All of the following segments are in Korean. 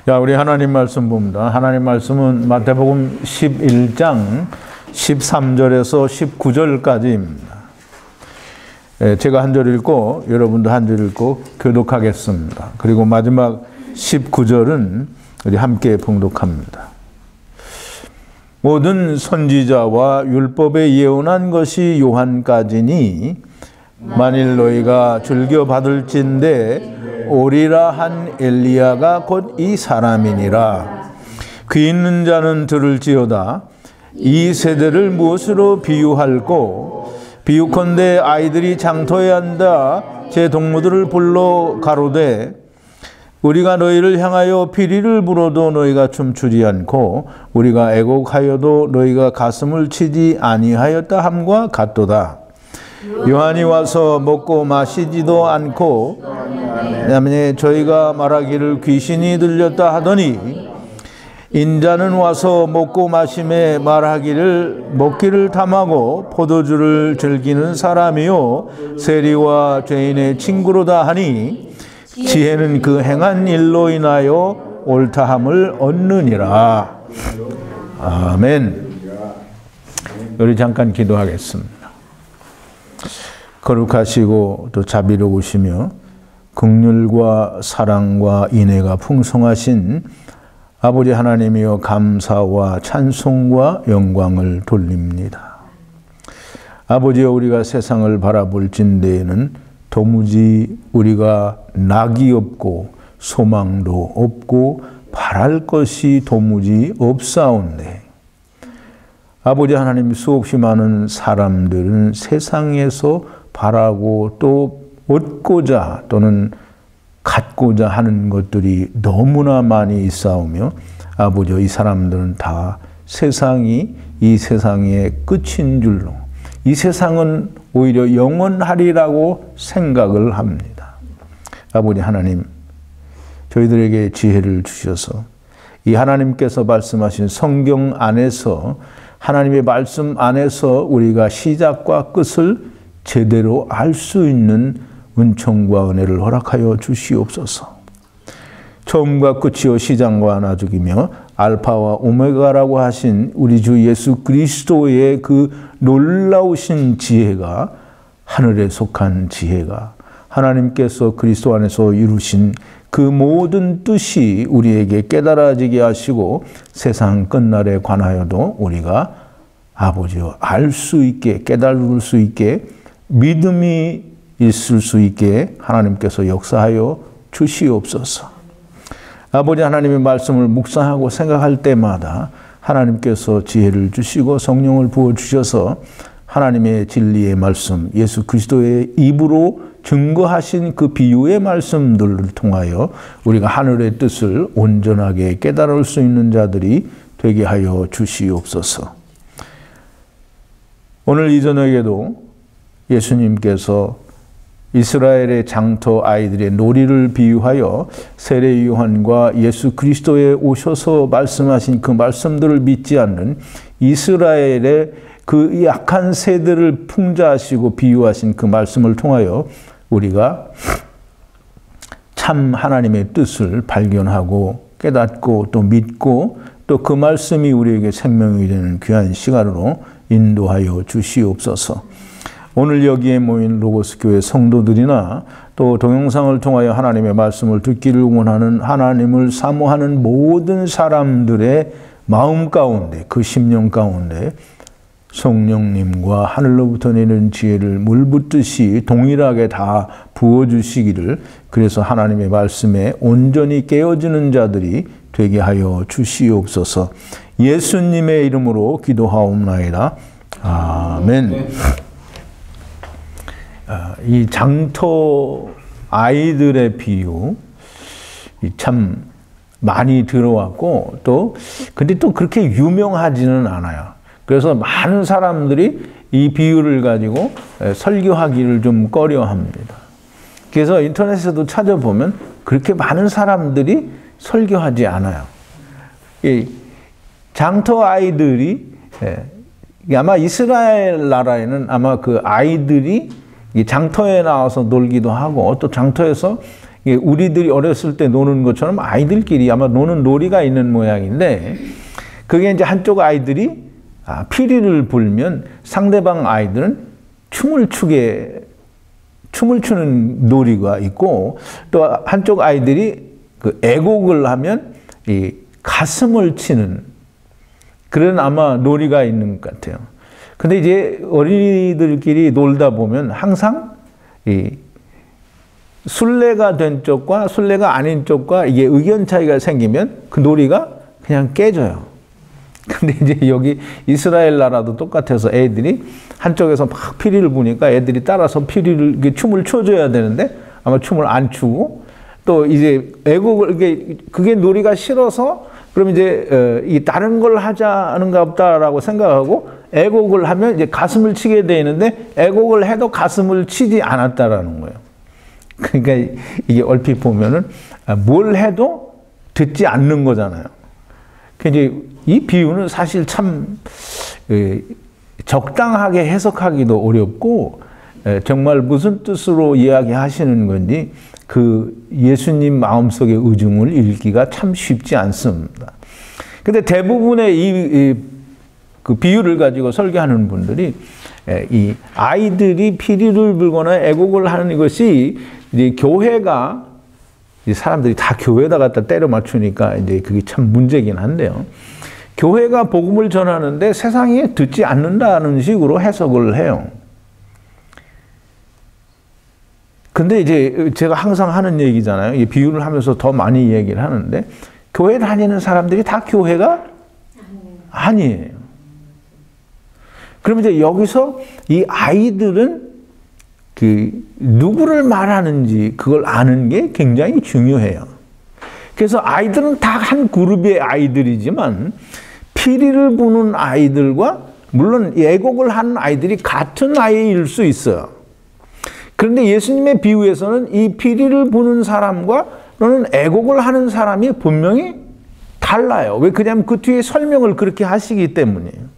자, 우리 하나님 말씀 봅니다. 하나님 말씀은 마태복음 11장 13절에서 19절까지입니다. 제가 한 절 읽고 여러분도 한 절 읽고 교독하겠습니다. 그리고 마지막 19절은 우리 함께 봉독합니다. 모든 선지자와 율법에 예언한 것이 요한까지니 만일 너희가 즐겨 받을진대 오리라 한 엘리야가 곧 이 사람이니라. 귀 있는 자는 들을지어다. 이 세대를 무엇으로 비유할꼬? 비유컨대 아이들이 장터에 앉아 제 동무들을 불러 가로되 우리가 너희를 향하여 피리를 불어도 너희가 춤추지 않고 우리가 애곡하여도 너희가 가슴을 치지 아니하였다 함과 같도다. 요한이 와서 먹고 마시지도 않고 그다음에 저희가 말하기를 귀신이 들렸다 하더니 인자는 와서 먹고 마심에 말하기를 먹기를 탐하고 포도주를 즐기는 사람이요 세리와 죄인의 친구로다 하니 지혜는 그 행한 일로 인하여 옳다함을 얻느니라. 아멘. 우리 잠깐 기도하겠습니다. 거룩하시고 또 자비로우시며 긍휼과 사랑과 인애가 풍성하신 아버지 하나님이여 감사와 찬송과 영광을 돌립니다. 아버지여 우리가 세상을 바라볼진대에는 도무지 우리가 낙이 없고 소망도 없고 바랄 것이 도무지 없사온데 아버지 하나님 수없이 많은 사람들은 세상에서 바라고 또 얻고자 또는 갖고자 하는 것들이 너무나 많이 있사오며 아버지 이 사람들은 다 세상이 이 세상의 끝인 줄로 이 세상은 오히려 영원하리라고 생각을 합니다. 아버지 하나님 저희들에게 지혜를 주셔서 이 하나님께서 말씀하신 성경 안에서 하나님의 말씀 안에서 우리가 시작과 끝을 제대로 알 수 있는 은총과 은혜를 허락하여 주시옵소서. 처음과 끝이요 시작과 나중이며 알파와 오메가라고 하신 우리 주 예수 그리스도의 그 놀라우신 지혜가 하늘에 속한 지혜가 하나님께서 그리스도 안에서 이루신 그 모든 뜻이 우리에게 깨달아지게 하시고 세상 끝날에 관하여도 우리가 아버지여 알 수 있게 깨달을 수 있게 믿음이 있을 수 있게 하나님께서 역사하여 주시옵소서. 아버지 하나님의 말씀을 묵상하고 생각할 때마다 하나님께서 지혜를 주시고 성령을 부어주셔서 하나님의 진리의 말씀, 예수 그리스도의 입으로 증거하신 그 비유의 말씀들을 통하여 우리가 하늘의 뜻을 온전하게 깨달을 수 있는 자들이 되게 하여 주시옵소서. 오늘 이 저녁에도 예수님께서 이스라엘의 장터 아이들의 놀이를 비유하여 세례 요한과 예수 그리스도에 오셔서 말씀하신 그 말씀들을 믿지 않는 이스라엘의 그 약한 세대를 풍자하시고 비유하신 그 말씀을 통하여 우리가 참 하나님의 뜻을 발견하고 깨닫고 또 믿고 또 그 말씀이 우리에게 생명이 되는 귀한 시간으로 인도하여 주시옵소서. 오늘 여기에 모인 로고스 교회 성도들이나 또 동영상을 통하여 하나님의 말씀을 듣기를 원하는 하나님을 사모하는 모든 사람들의 마음 가운데 그 심령 가운데 성령님과 하늘로부터 내는 지혜를 물 붓듯이 동일하게 다 부어주시기를 그래서 하나님의 말씀에 온전히 깨어지는 자들이 되게 하여 주시옵소서. 예수님의 이름으로 기도하옵나이다. 아멘. 이 장터 아이들의 비유 참 많이 들어왔고 또 근데 또 그렇게 유명하지는 않아요. 그래서 많은 사람들이 이 비유를 가지고 설교하기를 좀 꺼려합니다. 그래서 인터넷에도 찾아보면 그렇게 많은 사람들이 설교하지 않아요. 이 장터 아이들이 아마 이스라엘 나라에는 아마 그 아이들이 이 장터에 나와서 놀기도 하고 또 장터에서 우리들이 어렸을 때 노는 것처럼 아이들끼리 아마 노는 놀이가 있는 모양인데, 그게 이제 한쪽 아이들이 피리를 불면 상대방 아이들은 춤을 추는 놀이가 있고, 또 한쪽 아이들이 그 애곡을 하면 이 가슴을 치는 그런 아마 놀이가 있는 것 같아요. 근데 이제 어린이들끼리 놀다 보면 항상 이 순례가 된 쪽과 순례가 아닌 쪽과 이게 의견 차이가 생기면 그 놀이가 그냥 깨져요. 근데 이제 여기 이스라엘 나라도 똑같아서 애들이 한쪽에서 막 피리를 부니까 애들이 따라서 피리를, 춤을 춰줘야 되는데 아마 춤을 안 추고, 또 이제 애곡을, 그게 놀이가 싫어서 그럼 이제 이 다른 걸 하자는가 보다라고 생각하고 애곡을 하면 이제 가슴을 치게 되는데, 애곡을 해도 가슴을 치지 않았다라는 거예요. 그러니까 이게 얼핏 보면은 뭘 해도 듣지 않는 거잖아요. 이제 이 비유는 사실 참 적당하게 해석하기도 어렵고, 정말 무슨 뜻으로 이야기하시는 건지 그 예수님 마음속의 의중을 읽기가 참 쉽지 않습니다. 근데 대부분의 그 비유를 가지고 설교하는 분들이 이 아이들이 피리를 불거나 애곡을 하는 것이 이제 교회가, 사람들이 다 교회에다 갖다 때려 맞추니까 이제 그게 참 문제긴 한데요. 교회가 복음을 전하는데 세상에 듣지 않는다는 식으로 해석을 해요. 근데 이제 제가 항상 하는 얘기잖아요. 이 비유를 하면서 더 많이 얘기를 하는데, 교회 다니는 사람들이 다 교회가 아니에요. 그럼 이제 여기서 이 아이들은 누구를 말하는지 그걸 아는 게 굉장히 중요해요. 그래서 아이들은 다 한 그룹의 아이들이지만 피리를 부는 아이들과 물론 애곡을 하는 아이들이 같은 아이일 수 있어요. 그런데 예수님의 비유에서는 이 피리를 부는 사람과 또는 애곡을 하는 사람이 분명히 달라요. 왜 그러냐면 그 뒤에 설명을 그렇게 하시기 때문이에요.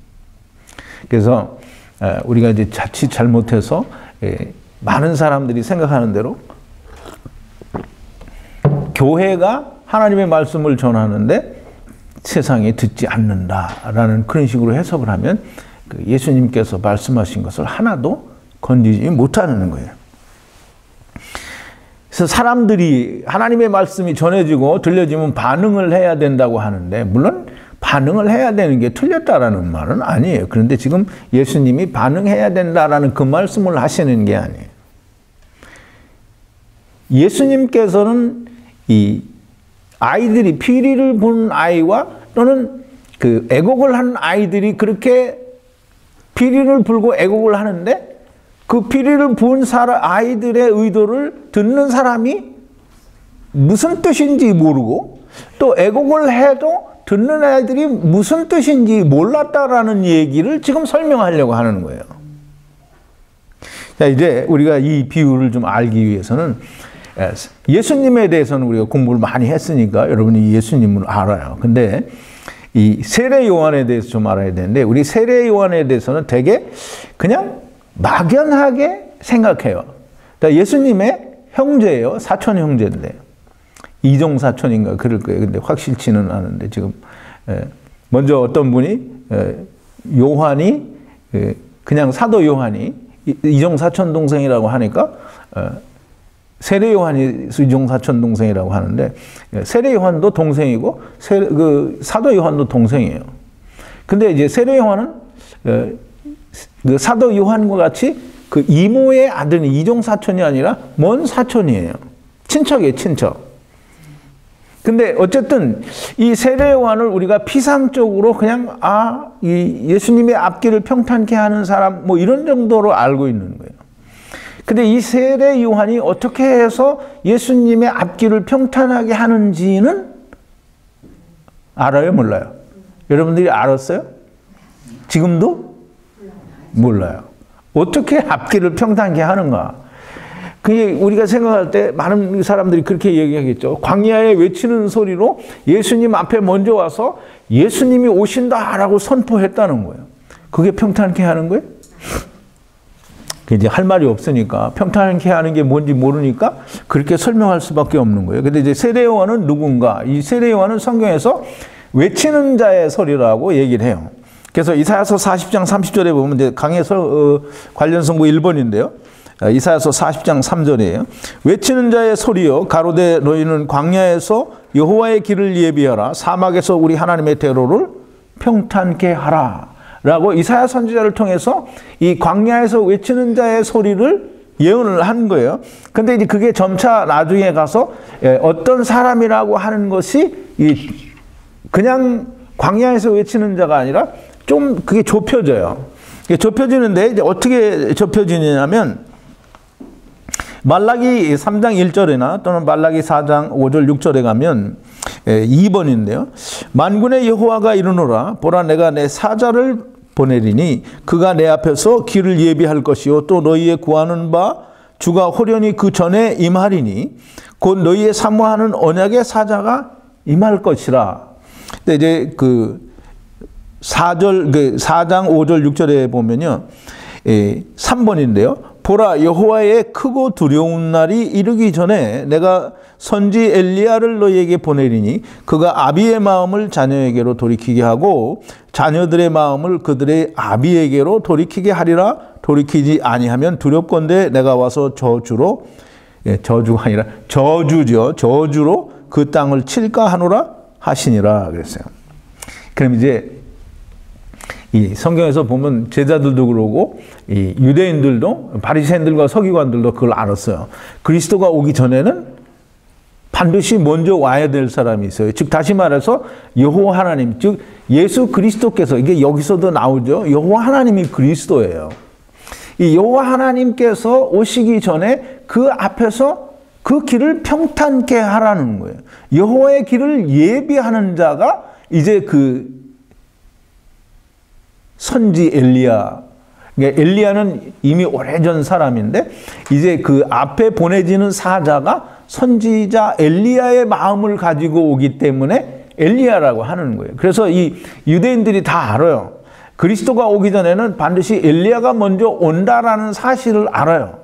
그래서 우리가 이제 자칫 잘못해서 많은 사람들이 생각하는 대로 교회가 하나님의 말씀을 전하는데 세상에 듣지 않는다라는 그런 식으로 해석을 하면 예수님께서 말씀하신 것을 하나도 건지지 못하는 거예요. 그래서 사람들이 하나님의 말씀이 전해지고 들려지면 반응을 해야 된다고 하는데, 물론 반응을 해야 되는 게 틀렸다라는 말은 아니에요. 그런데 지금 예수님이 반응해야 된다라는 그 말씀을 하시는 게 아니에요. 예수님께서는 이 아이들이 피리를 부는 아이와 또는 그 애곡을 하는 아이들이 그렇게 피리를 불고 애곡을 하는데, 그 피리를 부은 아이들의 의도를 듣는 사람이 무슨 뜻인지 모르고, 또 애곡을 해도 듣는 아이들이 무슨 뜻인지 몰랐다라는 얘기를 지금 설명하려고 하는 거예요. 자, 이제 우리가 이 비유를 좀 알기 위해서는 예수님에 대해서는 우리가 공부를 많이 했으니까 여러분이 예수님을 알아요. 근데 이 세례 요한에 대해서 좀 알아야 되는데, 우리 세례 요한에 대해서는 되게 그냥 막연하게 생각해요. 예수님의 형제예요. 사촌 형제인데. 이종 사촌인가 그럴 거예요. 근데 확실치는 않은데 지금 먼저 어떤 분이 요한이 그냥 사도 요한이 이종 사촌 동생이라고 하니까 세례 요한이 이종 사촌 동생이라고 하는데, 세례 요한도 동생이고 사도 요한도 동생이에요. 근데 이제 세례 요한은 그 사도 요한과 같이 그 이모의 아들이 이종 사촌이 아니라 먼 사촌이에요. 친척이에요, 친척. 근데 어쨌든 이 세례 요한을 우리가 피상적으로 그냥 이 예수님의 앞길을 평탄케 하는 사람 뭐 이런 정도로 알고 있는 거예요. 근데 이 세례 요한이 어떻게 해서 예수님의 앞길을 평탄하게 하는지는 알아요, 몰라요? 여러분들이 알았어요? 지금도? 몰라요. 어떻게 앞길을 평탄케 하는가? 그게 우리가 생각할 때 많은 사람들이 그렇게 얘기하겠죠. 광야에 외치는 소리로 예수님 앞에 먼저 와서 예수님이 오신다라고 선포했다는 거예요. 그게 평탄케 하는 거예요? 이제 할 말이 없으니까 평탄케 하는 게 뭔지 모르니까 그렇게 설명할 수밖에 없는 거예요. 근데 이제 세례 요한은 누군가? 이 세례 요한은 성경에서 외치는 자의 소리라고 얘기를 해요. 그래서 이사야서 40장 30절에 보면 이제 강해서 관련 성구 1번인데요. 이사야서 40장 3절이에요. 외치는 자의 소리여 가로되 너희는 광야에서 여호와의 길을 예비하라. 사막에서 우리 하나님의 대로를 평탄케 하라. 라고 이사야 선지자를 통해서 이 광야에서 외치는 자의 소리를 예언을 한 거예요. 근데 이제 그게 점차 나중에 가서 어떤 사람이라고 하는 것이 그냥 광야에서 외치는 자가 아니라 좀 그게 좁혀져요. 좁혀지는데 이제 어떻게 좁혀지냐면 말라기 3장 1절이나 또는 말라기 4장 5절 6절에 가면 2번인데요. 만군의 여호와가 이르노라 보라 내가 내 사자를 보내리니 그가 내 앞에서 길을 예비할 것이요 또 너희의 구하는 바 주가 호련히 그 전에 임하리니 곧 너희의 사모하는 언약의 사자가 임할 것이라. 근데 이제 그 4장 5절 6절에 보면요. 3번인데요. 보라 여호와의 크고 두려운 날이 이르기 전에 내가 선지 엘리야를 너희에게 보내리니 그가 아비의 마음을 자녀에게로 돌이키게 하고 자녀들의 마음을 그들의 아비에게로 돌이키게 하리라. 돌이키지 아니하면 두렵건대 내가 와서 저주로 저주가 아니라 저주죠. 저주로 그 땅을 칠까 하노라 하시니라 그랬어요. 그럼 이제 이 성경에서 보면 제자들도 그러고 이 유대인들도 바리새인들과 서기관들도 그걸 알았어요. 그리스도가 오기 전에는 반드시 먼저 와야 될 사람이 있어요. 즉 다시 말해서 여호와 하나님, 즉 예수 그리스도께서 이게 여기서도 나오죠. 여호와 하나님이 그리스도예요. 이 여호와 하나님께서 오시기 전에 그 앞에서 그 길을 평탄케 하라는 거예요. 여호와의 길을 예비하는 자가 이제 그 선지 엘리야. 그러니까 엘리야는 이미 오래전 사람인데 이제 그 앞에 보내지는 사자가 선지자 엘리야의 마음을 가지고 오기 때문에 엘리야라고 하는 거예요. 그래서 이 유대인들이 다 알아요. 그리스도가 오기 전에는 반드시 엘리야가 먼저 온다라는 사실을 알아요.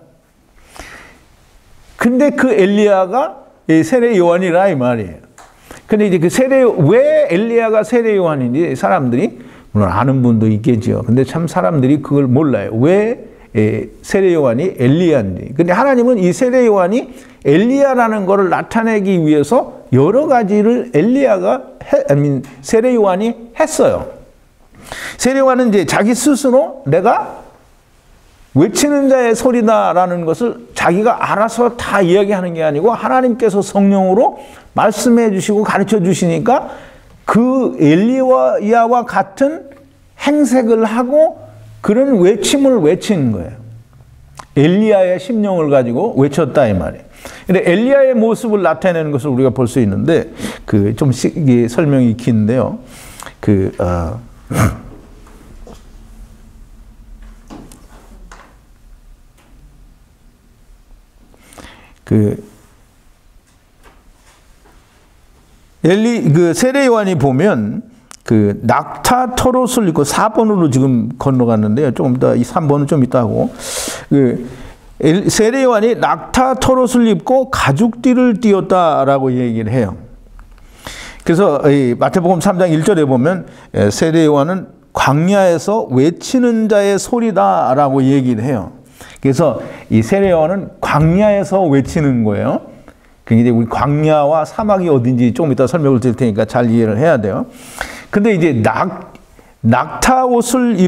근데 그 엘리야가 세례 요한이라 이 말이에요. 근데 이제 그 왜 엘리야가 세례 요한인지 사람들이 물론 아는 분도 있겠죠. 근데 참 사람들이 그걸 몰라요. 왜 세례 요한이 엘리야인지. 근데 하나님은 이 세례 요한이 엘리야라는 것을 나타내기 위해서 여러 가지를 세례 요한이 했어요. 세례 요한은 이제 자기 스스로 내가 외치는 자의 소리다라는 것을 자기가 알아서 다 이야기하는 게 아니고 하나님께서 성령으로 말씀해 주시고 가르쳐 주시니까 그 엘리야와 같은 행색을 하고 그런 외침을 외친 거예요. 엘리야의 심령을 가지고 외쳤다 이 말이에요. 근데 엘리야의 모습을 나타내는 것을 우리가 볼 수 있는데 그 좀 설명이 긴데요. 세례 요한이 보면 그 낙타 털옷을 입고 4번으로 지금 건너갔는데요. 조금 이따 이 3번은 좀 이따 하고 세례 요한이 낙타 털옷을 입고 가죽띠를 띠었다라고 얘기를 해요. 그래서 이 마태복음 3장 1절에 보면 세례 요한은 광야에서 외치는 자의 소리다라고 얘기를 해요. 그래서 이 세례 요한은 광야에서 외치는 거예요. 그게 우리 광야와 사막이 어딘지 조금 이따 설명을 드릴 테니까 잘 이해를 해야 돼요. 근데 이제 낙타 털옷을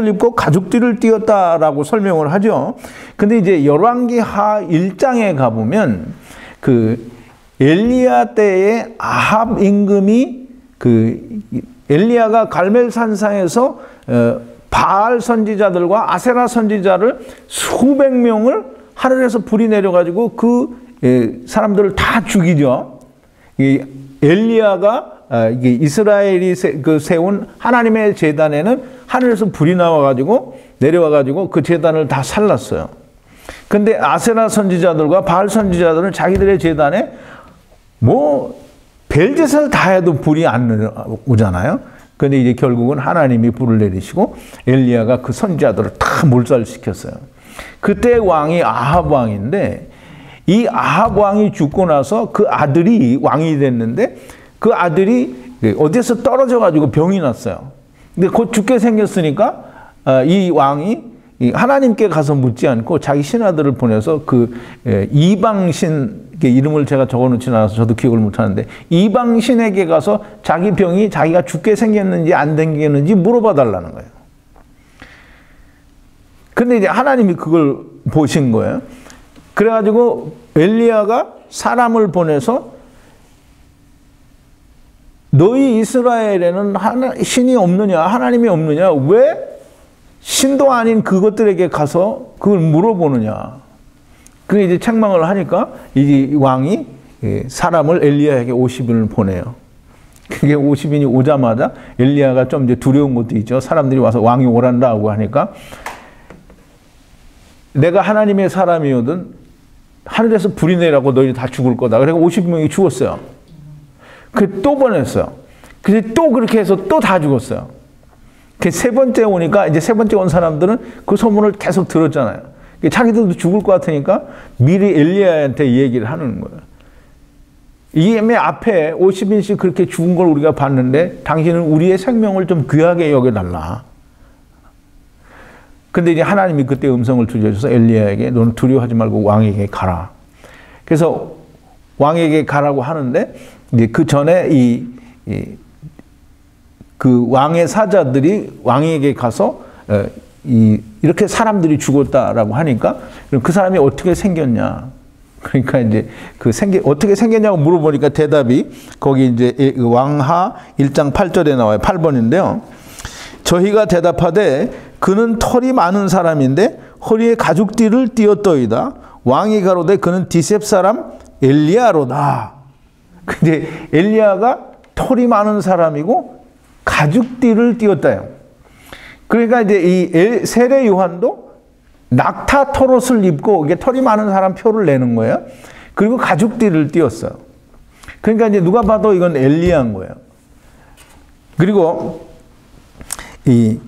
입고 가죽띠를 띠었다라고 설명을 하죠. 근데 이제 열왕기하 1장에 가보면 그 엘리야 때에 아합 임금이 그 엘리야가 갈멜산상에서 바알 선지자들과 아세라 선지자를 수백 명을 하늘에서 불이 내려가지고 그 사람들을 다 죽이죠. 엘리야가 이스라엘이 세운 하나님의 제단에는 하늘에서 불이 나와가지고 내려와가지고 그 제단을 다 살랐어요. 근데 아세라 선지자들과 바알 선지자들은 자기들의 제단에 뭐 별짓을 다 해도 불이 안 오잖아요. 근데 이제 결국은 하나님이 불을 내리시고 엘리야가 그 선지자들을 다 몰살시켰어요. 그때 왕이 아합 왕인데 이 아합 왕이 죽고 나서 그 아들이 왕이 됐는데 그 아들이 어디서 떨어져 가지고 병이 났어요. 근데 곧 죽게 생겼으니까 이 왕이 하나님께 가서 묻지 않고 자기 신하들을 보내서 그 이방신 이름을 제가 적어놓지 않아서 저도 기억을 못하는데 이방신에게 가서 자기 병이 자기가 죽게 생겼는지 안 생겼는지 물어봐 달라는 거예요. 근데 이제 하나님이 그걸 보신 거예요. 그래가지고 엘리야가 사람을 보내서 너희 이스라엘에는 신이 없느냐 하나님이 없느냐 왜 신도 아닌 그것들에게 가서 그걸 물어보느냐. 그게 이제 책망을 하니까 이 왕이 사람을 엘리야에게 50인을 보내요. 그게 50인이 오자마자 엘리야가 좀 이제 두려운 것도 있죠. 사람들이 와서 왕이 오란다고 하니까 내가 하나님의 사람이거든 하늘에서 불이 내라고 너희 다 죽을 거다. 그래서 50명이 죽었어요. 그 또 보냈어요. 그래서 또 그렇게 해서 또 다 죽었어요. 그 세 번째 오니까 이제 세 번째 온 사람들은 그 소문을 계속 들었잖아요. 자기들도 죽을 것 같으니까 미리 엘리야한테 얘기를 하는 거예요. 이미 앞에 50인씩 그렇게 죽은 걸 우리가 봤는데 당신은 우리의 생명을 좀 귀하게 여겨달라. 근데 이제 하나님이 그때 음성을 들려줘서 엘리야에게 너는 두려워하지 말고 왕에게 가라. 그래서 왕에게 가라고 하는데 이제 그 전에 그 왕의 사자들이 왕에게 가서 이렇게 사람들이 죽었다라고 하니까 그 사람이 어떻게 생겼냐. 그러니까 이제 어떻게 생겼냐고 물어보니까 대답이 거기 이제 왕하 1장 8절에 나와요. 8번인데요. 저희가 대답하되 그는 털이 많은 사람인데 허리에 가죽띠를 띠었더이다. 왕이 가로되 그는 디셉 사람 엘리야로다. 근데 엘리야가 털이 많은 사람이고 가죽띠를 띠었다요. 그러니까 이제 이 세례 요한도 낙타 털옷을 입고 이게 털이 많은 사람 표를 내는 거예요. 그리고 가죽띠를 띠었어요. 그러니까 이제 누가 봐도 이건 엘리야인 거예요. 그리고 이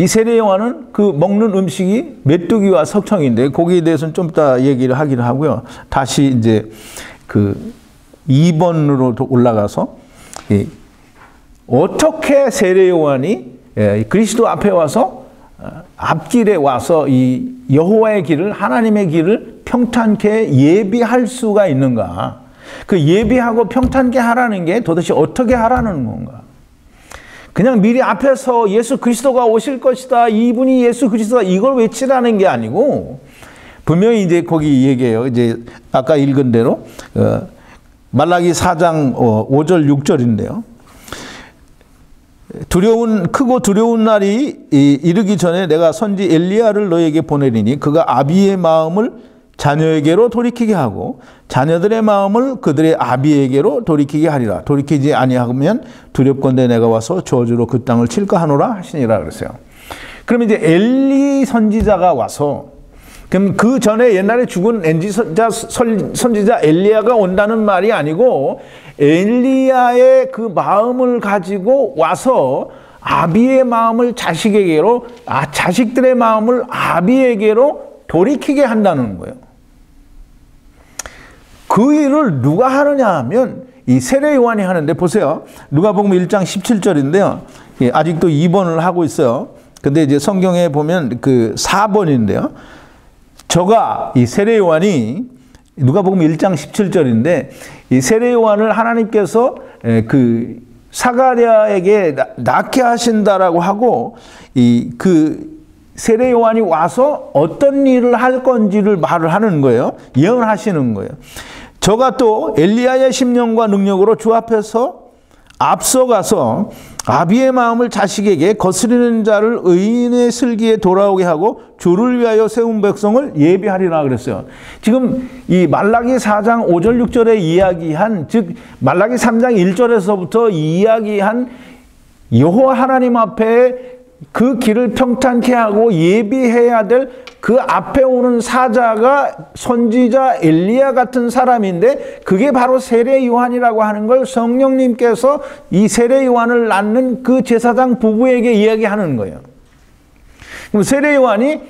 세례 요한은 그 먹는 음식이 메뚜기와 석청인데 거기에 대해서는 좀 이따 얘기를 하기로 하고요. 다시 이제 그 2번으로 올라가서 어떻게 세례 요한이 그리스도 앞에 와서 앞길에 와서 이 여호와의 길을 하나님의 길을 평탄케 예비할 수가 있는가? 그 예비하고 평탄케 하라는 게 도대체 어떻게 하라는 건가? 그냥 미리 앞에서 예수 그리스도가 오실 것이다. 이분이 예수 그리스도다. 이걸 외치라는 게 아니고 분명히 이제 거기 얘기해요. 이제 아까 읽은 대로 말라기 4장 5절 6절인데요. 크고 두려운 날이 이르기 전에 내가 선지 엘리야를 너에게 보내리니 그가 아비의 마음을 자녀에게로 돌이키게 하고 자녀들의 마음을 그들의 아비에게로 돌이키게 하리라. 돌이키지 아니하면 두렵건대 내가 와서 저주로 그 땅을 칠까 하노라 하시니라 그랬어요. 그럼 이제 엘리 선지자가 와서 그럼 그 전에 옛날에 죽은 선지자 엘리야가 온다는 말이 아니고 엘리야의 그 마음을 가지고 와서 아비의 마음을 자식에게로 자식들의 마음을 아비에게로 돌이키게 한다는 거예요. 그 일을 누가 하느냐 하면 이 세례 요한이 하는데 보세요. 누가복음 1장 17절인데요. 아직도 2번을 하고 있어요. 근데 이제 성경에 보면 그 4번인데요. 저가 이 세례 요한이 누가복음 1장 17절인데 이 세례 요한을 하나님께서 그 사가랴에게 낳게 하신다라고 하고 그 세례 요한이 와서 어떤 일을 할 건지를 말을 하는 거예요. 예언하시는 거예요. 저가 또 엘리야의 심령과 능력으로 주 앞에서 앞서가서 아비의 마음을 자식에게 거스리는 자를 의인의 슬기에 돌아오게 하고 주를 위하여 세운 백성을 예비하리라 그랬어요. 지금 이 말라기 4장 5절 6절에 이야기한 즉 말라기 3장 1절에서부터 이야기한 여호와 하나님 앞에 그 길을 평탄케 하고 예비해야 될 그 앞에 오는 사자가 선지자 엘리야 같은 사람인데 그게 바로 세례 요한이라고 하는 걸 성령님께서 이 세례 요한을 낳는 그 제사장 부부에게 이야기하는 거예요. 그럼 세례 요한이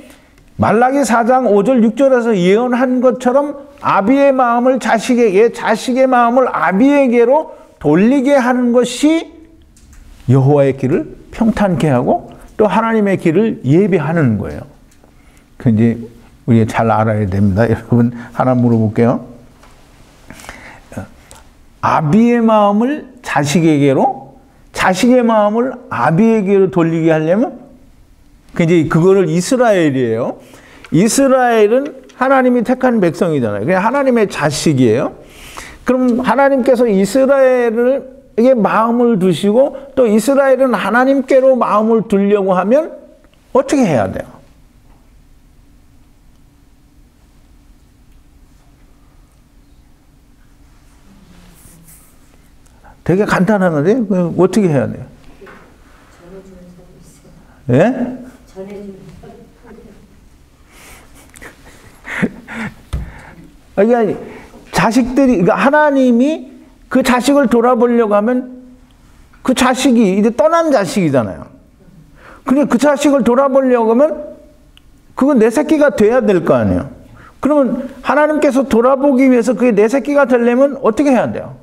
말라기 4장 5절 6절에서 예언한 것처럼 아비의 마음을 자식에게, 자식의 마음을 아비에게로 돌리게 하는 것이 여호와의 길을 평탄케 하고 또 하나님의 길을 예비하는 거예요. 그 이제 우리가 잘 알아야 됩니다. 여러분 하나 물어볼게요. 아비의 마음을 자식에게로, 자식의 마음을 아비에게로 돌리게 하려면 이제 그거를 이스라엘이에요. 이스라엘은 하나님이 택한 백성이잖아요. 그냥 하나님의 자식이에요. 그럼 하나님께서 이스라엘에게 마음을 두시고 또 이스라엘은 하나님께로 마음을 두려고 하면 어떻게 해야 돼요? 되게 간단한 건데 어떻게 해야 돼요? 예? 그러니까 자식들이, 그러니까 하나님이 그 자식을 돌아보려고 하면 그 자식이 이제 떠난 자식이잖아요. 그러니까 그 자식을 돌아보려고 하면 그건 내 새끼가 돼야 될 거 아니에요. 그러면 하나님께서 돌아보기 위해서 그게 내 새끼가 되려면 어떻게 해야 돼요?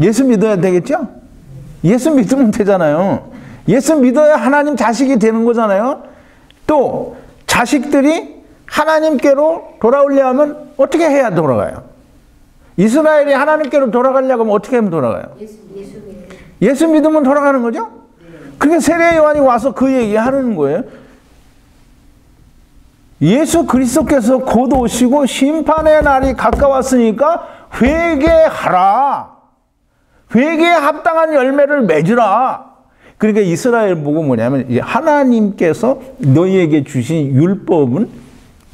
예수 믿어야 되겠죠? 예수 믿으면 되잖아요. 예수 믿어야 하나님 자식이 되는 거잖아요. 또 자식들이 하나님께로 돌아오려 하면 어떻게 해야 돌아가요? 이스라엘이 하나님께로 돌아가려고 하면 어떻게 하면 돌아가요? 예수 믿으면 돌아가는 거죠? 그러니까 세례 요한이 와서 그 얘기하는 거예요. 예수 그리스도께서 곧 오시고 심판의 날이 가까웠으니까 회개하라. 회개에 합당한 열매를 맺으라. 그러니까 이스라엘 보고 뭐냐면 이제 하나님께서 너희에게 주신 율법은,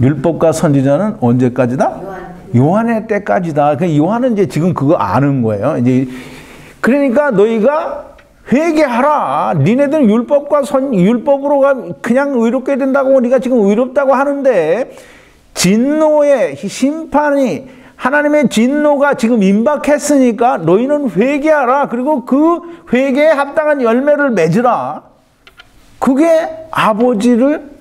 율법과 선지자는 언제까지다? 요한의 때까지다. 그러니까 요한은 이제 지금 그거 아는 거예요. 이제 그러니까 너희가 회개하라. 니네들 율법으로 그냥 의롭게 된다고 네가 지금 의롭다고 하는데 진노의 심판이, 하나님의 진노가 지금 임박했으니까 너희는 회개하라. 그리고 그 회개에 합당한 열매를 맺으라. 그게 아버지를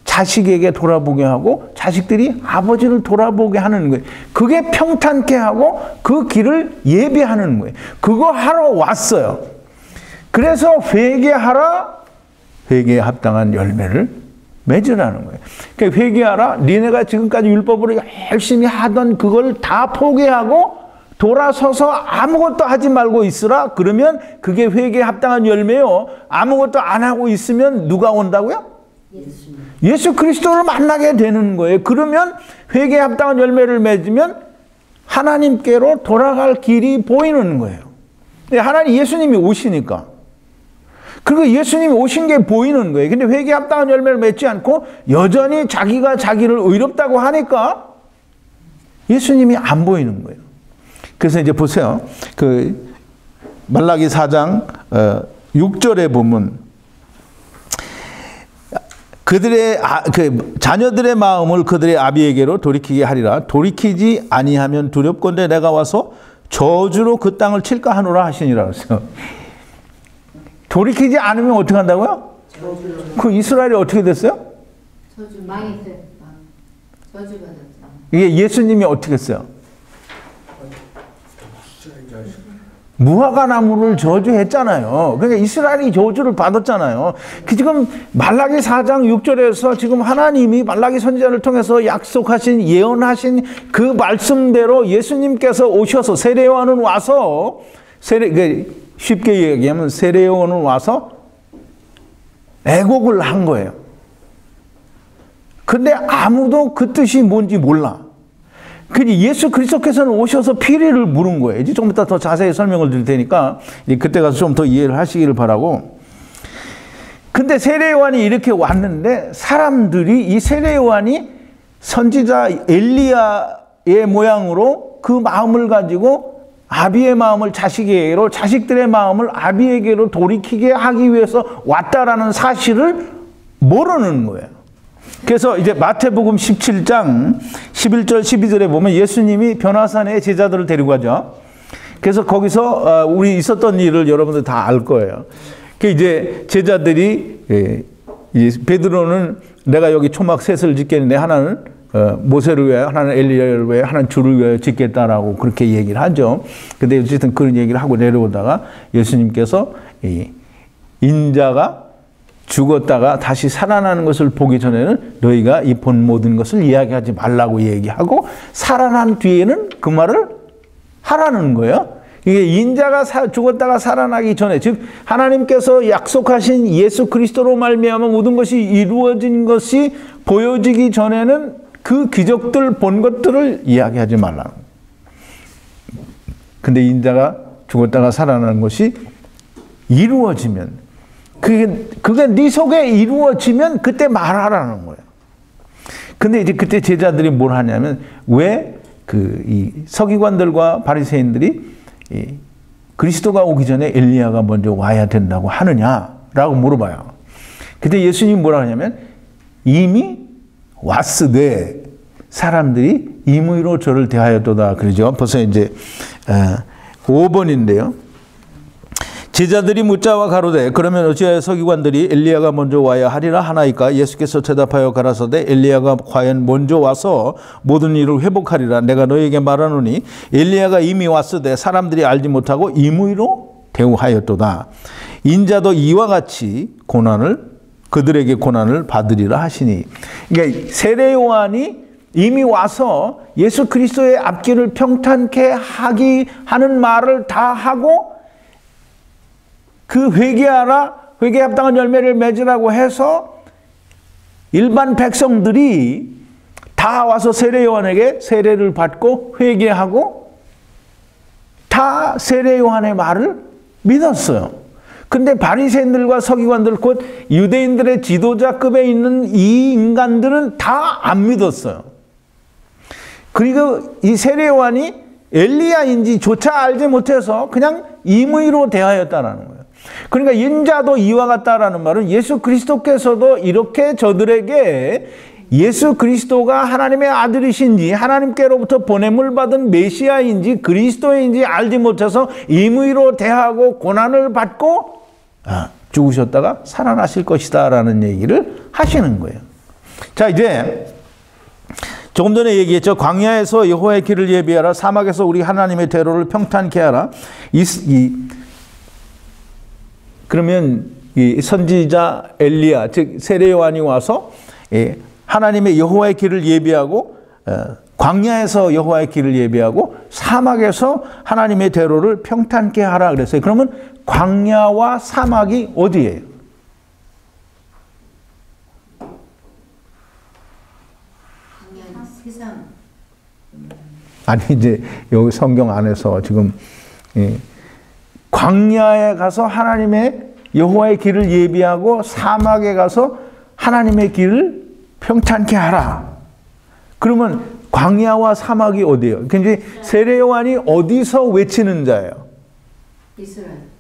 자식에게 돌아보게 하고 자식들이 아버지를 돌아보게 하는 거예요. 그게 평탄케 하고 그 길을 예비하는 거예요. 그거 하러 왔어요. 그래서 회개하라. 회개에 합당한 열매를 맺으라는 거예요. 그러니까 회개하라. 니네가 지금까지 율법으로 열심히 하던 그걸 다 포기하고 돌아서서 아무것도 하지 말고 있으라. 그러면 그게 회개에 합당한 열매요. 아무것도 안 하고 있으면 누가 온다고요? 예수 그리스도를 만나게 되는 거예요. 그러면 회개에 합당한 열매를 맺으면 하나님께로 돌아갈 길이 보이는 거예요. 하나님 예수님이 오시니까. 그리고 예수님이 오신 게 보이는 거예요. 근데 회개에 합당한 열매를 맺지 않고 여전히 자기가 자기를 의롭다고 하니까 예수님이 안 보이는 거예요. 그래서 이제 보세요. 그 말라기 4장 6절에 보면 그들의 그 자녀들의 마음을 그들의 아비에게로 돌이키게 하리라. 돌이키지 아니하면 두렵건대 내가 와서 저주로 그 땅을 칠까 하노라 하시니라 그랬어요. 돌이키지 않으면 어떻게 한다고요? 그 이스라엘이 어떻게 됐어요? 저주 망했어요. 저주 받았죠. 이게 예수님이 어떻게 했어요? 무화과 나무를 저주했잖아요. 그러니까 이스라엘이 저주를 받았잖아요. 지금 말라기 4장 6절에서 지금 하나님이 말라기 선지자를 통해서 약속하신, 예언하신 그 말씀대로 예수님께서 오셔서 세례 요한은 와서 쉽게 얘기하면 세례 요한은 와서 애곡을 한 거예요. 근데 아무도 그 뜻이 뭔지 몰라. 그니 예수 그리스도께서는 오셔서 피리를 물은 거예요. 이제 좀 이따 더 자세히 설명을 드릴 테니까 그때 가서 좀 더 이해를 하시기를 바라고. 근데 세례 요한이 이렇게 왔는데 사람들이 이 세례 요한이 선지자 엘리야의 모양으로 그 마음을 가지고 아비의 마음을 자식에게로, 자식들의 마음을 아비에게로 돌이키게 하기 위해서 왔다라는 사실을 모르는 거예요. 그래서 이제 마태복음 17장 11절 12절에 보면 예수님이 변화산에 제자들을 데리고 가죠. 그래서 거기서 우리 있었던 일을 여러분들 다 알 거예요. 그 이제 제자들이 베드로는 내가 여기 초막 셋을 짓겠는데 하나는 모세를 위하여, 하나는 엘리야를 위하여, 하나는 주를 위하여 짓겠다라고 그렇게 얘기를 하죠. 근데 어쨌든 그런 얘기를 하고 내려오다가 예수님께서 인자가 죽었다가 다시 살아나는 것을 보기 전에는 너희가 이 본 모든 것을 이야기하지 말라고 얘기하고, 살아난 뒤에는 그 말을 하라는 거예요. 이게 인자가 죽었다가 살아나기 전에, 즉 하나님께서 약속하신 예수 그리스도로 말미암아 모든 것이 이루어진 것이 보여지기 전에는 그 기적들 본 것들을 이야기하지 말라는 거예요. 근데 인자가 죽었다가 살아나는 것이 이루어지면, 그게 네 속에 이루어지면 그때 말하라는 거예요. 근데 이제 그때 제자들이 뭘 하냐면, 왜 이 서기관들과 바리새인들이 그리스도가 오기 전에 엘리야가 먼저 와야 된다고 하느냐라고 물어봐요. 그때 예수님이 뭐라 하냐면, 이미 왔으되 사람들이 임의로 저를 대하였도다 그러죠. 벌써 이제 5번인데요. 제자들이 묻자와 가로되 그러면 어찌하여 서기관들이 엘리야가 먼저 와야 하리라 하나이까? 예수께서 대답하여 가라사대 엘리야가 과연 먼저 와서 모든 일을 회복하리라. 내가 너에게 말하노니 엘리야가 이미 왔으되 사람들이 알지 못하고 임의로 대우하였도다. 인자도 이와 같이 그들에게 고난을 받으리라 하시니. 그러니까 세례 요한이 이미 와서 예수 그리스도의 앞길을 평탄케 하는 말을 다 하고, 그 회개하라, 회개에 합당한 열매를 맺으라고 해서 일반 백성들이 다 와서 세례 요한에게 세례를 받고 회개하고 다 세례 요한의 말을 믿었어요. 근데 바리새인들과 서기관들, 곧 유대인들의 지도자급에 있는 이 인간들은 다 안 믿었어요. 그리고 이 세례 요한이 엘리야인지조차 알지 못해서 그냥 임의로 대하였다는 거예요. 그러니까 인자도 이와 같다라는 말은 예수 그리스도께서도 이렇게 저들에게 예수 그리스도가 하나님의 아들이신지 하나님께로부터 보냄을 받은 메시아인지 그리스도인지 알지 못해서 임의로 대하고 고난을 받고 죽으셨다가 살아나실 것이다 라는 얘기를 하시는 거예요. 자, 이제 조금 전에 얘기했죠. 광야에서 여호와의 길을 예비하라, 사막에서 우리 하나님의 대로를 평탄케 하라. 그러면 이 선지자 엘리야, 즉 세례 요한이 와서 하나님의 여호와의 길을 예비하고, 광야에서 여호와의 길을 예비하고 사막에서 하나님의 대로를 평탄케 하라 그랬어요. 그러면 광야와 사막이 어디예요? 세상. 아니 이제 여기 성경 안에서 지금 광야에 가서 하나님의 여호와의 길을 예비하고 사막에 가서 하나님의 길을 평탄케 하라. 그러면 광야와 사막이 어디예요? 근데 세례 요한이 어디서 외치는 자예요? 이스라엘.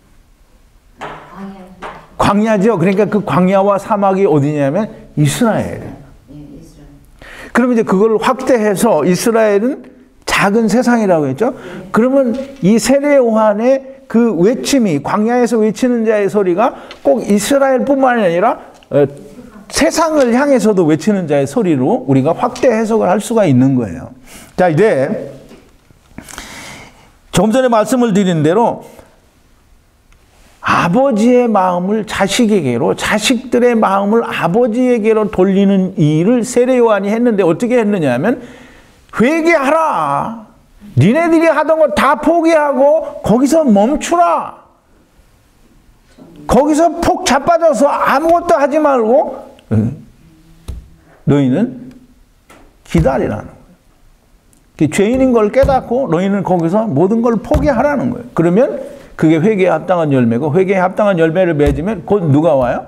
광야죠. 그러니까 그 광야와 사막이 어디냐면 이스라엘. 그러면 이제 그걸 확대해서 이스라엘은 작은 세상이라고 했죠. 그러면 이 세례 요한의 그 외침이, 광야에서 외치는 자의 소리가 꼭 이스라엘뿐만 아니라 세상을 향해서도 외치는 자의 소리로 우리가 확대 해석을 할 수가 있는 거예요. 자, 이제 조금 전에 말씀을 드린 대로 아버지의 마음을 자식에게로, 자식들의 마음을 아버지에게로 돌리는 일을 세례 요한이 했는데 어떻게 했느냐 하면, 회개하라. 니네들이 하던 거 다 포기하고 거기서 멈추라. 거기서 폭 자빠져서 아무것도 하지 말고 너희는 기다리라는 거예요. 죄인인 걸 깨닫고 너희는 거기서 모든 걸 포기하라는 거예요. 그러면 그게 회개에 합당한 열매고, 회개에 합당한 열매를 맺으면 곧 누가 와요?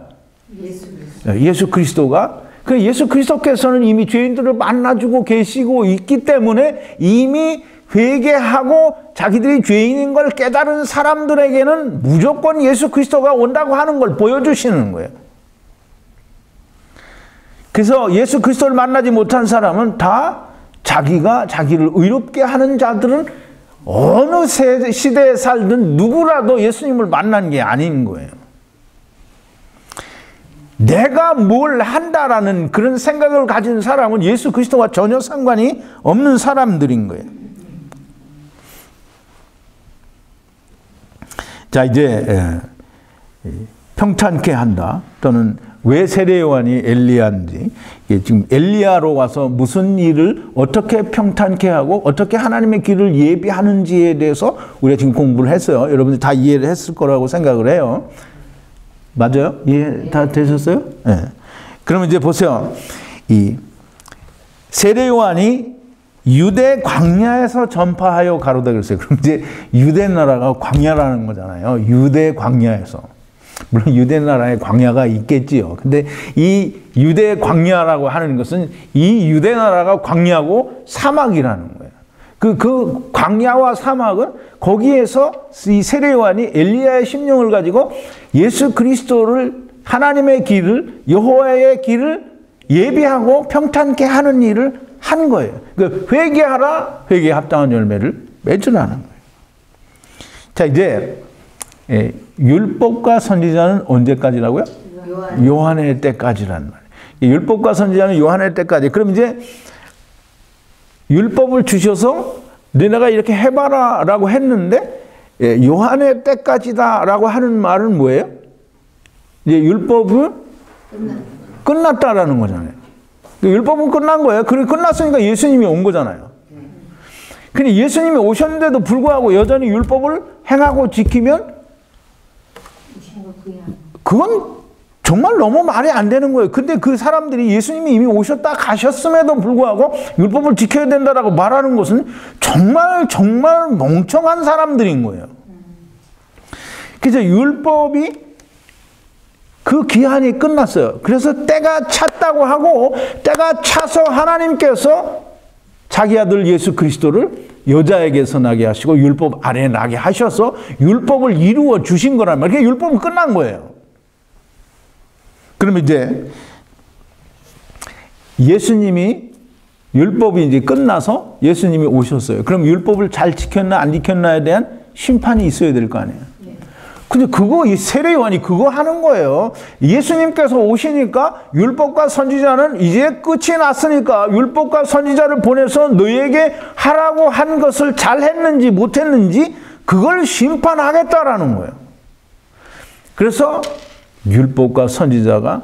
예수 그리스도가. 그 예수 그리스도께서는 이미 죄인들을 만나주고 계시고 있기 때문에 이미 회개하고 자기들이 죄인인 걸 깨달은 사람들에게는 무조건 예수 그리스도가 온다고 하는 걸 보여주시는 거예요. 그래서 예수 그리스도를 만나지 못한 사람은 다 자기가 자기를 의롭게 하는 자들은 어느 시대에 살든 누구라도 예수님을 만난 게 아닌 거예요. 내가 뭘 한다라는 그런 생각을 가진 사람은 예수 그리스도와 전혀 상관이 없는 사람들인 거예요. 자, 이제 평탄케 한다 또는 왜 세례 요한이 엘리야인지, 지금 엘리야로 와서 무슨 일을 어떻게 평탄케 하고 어떻게 하나님의 길을 예비하는지에 대해서 우리가 지금 공부를 했어요. 여러분들 다 이해를 했을 거라고 생각을 해요. 맞아요? 이해 다 되셨어요? 네. 그러면 이제 보세요. 이 세례 요한이 유대 광야에서 전파하여 가로다 그랬어요. 그럼 이제 유대 나라가 광야라는 거잖아요. 유대 광야에서. 물론 유대 나라에 광야가 있겠지요. 근데 이 유대 광야라고 하는 것은 이 유대 나라가 광야고 사막이라는 거예요. 그 광야와 사막은 거기에서 이 세례 요한이 엘리야의 심령을 가지고 예수 그리스도를 하나님의 길을 여호와의 길을 예비하고 평탄케 하는 일을 한 거예요. 그러니까 회개하라, 회개에 합당한 열매를 맺으라는 거예요. 자, 이제 율법과 선지자는 언제까지라고요? 요한의 때까지란 말이에요. 율법과 선지자는 요한의 때까지. 그럼 이제 율법을 주셔서 너네가 이렇게 해봐라 라고 했는데 요한의 때까지다 라고 하는 말은 뭐예요? 이제 율법은 끝났다라는 거잖아요. 율법은 끝난 거예요. 그리고 끝났으니까 예수님이 온 거잖아요. 근데 예수님이 오셨는데도 불구하고 여전히 율법을 행하고 지키면 그건 정말 너무 말이 안 되는 거예요. 근데 그 사람들이 예수님이 이미 오셨다 가셨음에도 불구하고 율법을 지켜야 된다라고 말하는 것은 정말 멍청한 사람들인 거예요. 그래서 율법이 그 기한이 끝났어요. 그래서 때가 찼다고 하고 때가 차서 하나님께서 자기 아들 예수 그리스도를 여자에게서 나게 하시고 율법 아래에 나게 하셔서 율법을 이루어 주신 거란 말이에요. 그러니까 율법은 끝난 거예요. 그러면 이제 예수님이 율법이 이제 끝나서 예수님이 오셨어요. 그럼 율법을 잘 지켰나 안 지켰나에 대한 심판이 있어야 될 거 아니에요. 근데 이 세례 요한이 그거 하는 거예요. 예수님께서 오시니까 율법과 선지자는 이제 끝이 났으니까 율법과 선지자를 보내서 너희에게 하라고 한 것을 잘 했는지 못했는지 그걸 심판하겠다라는 거예요. 그래서 율법과 선지자가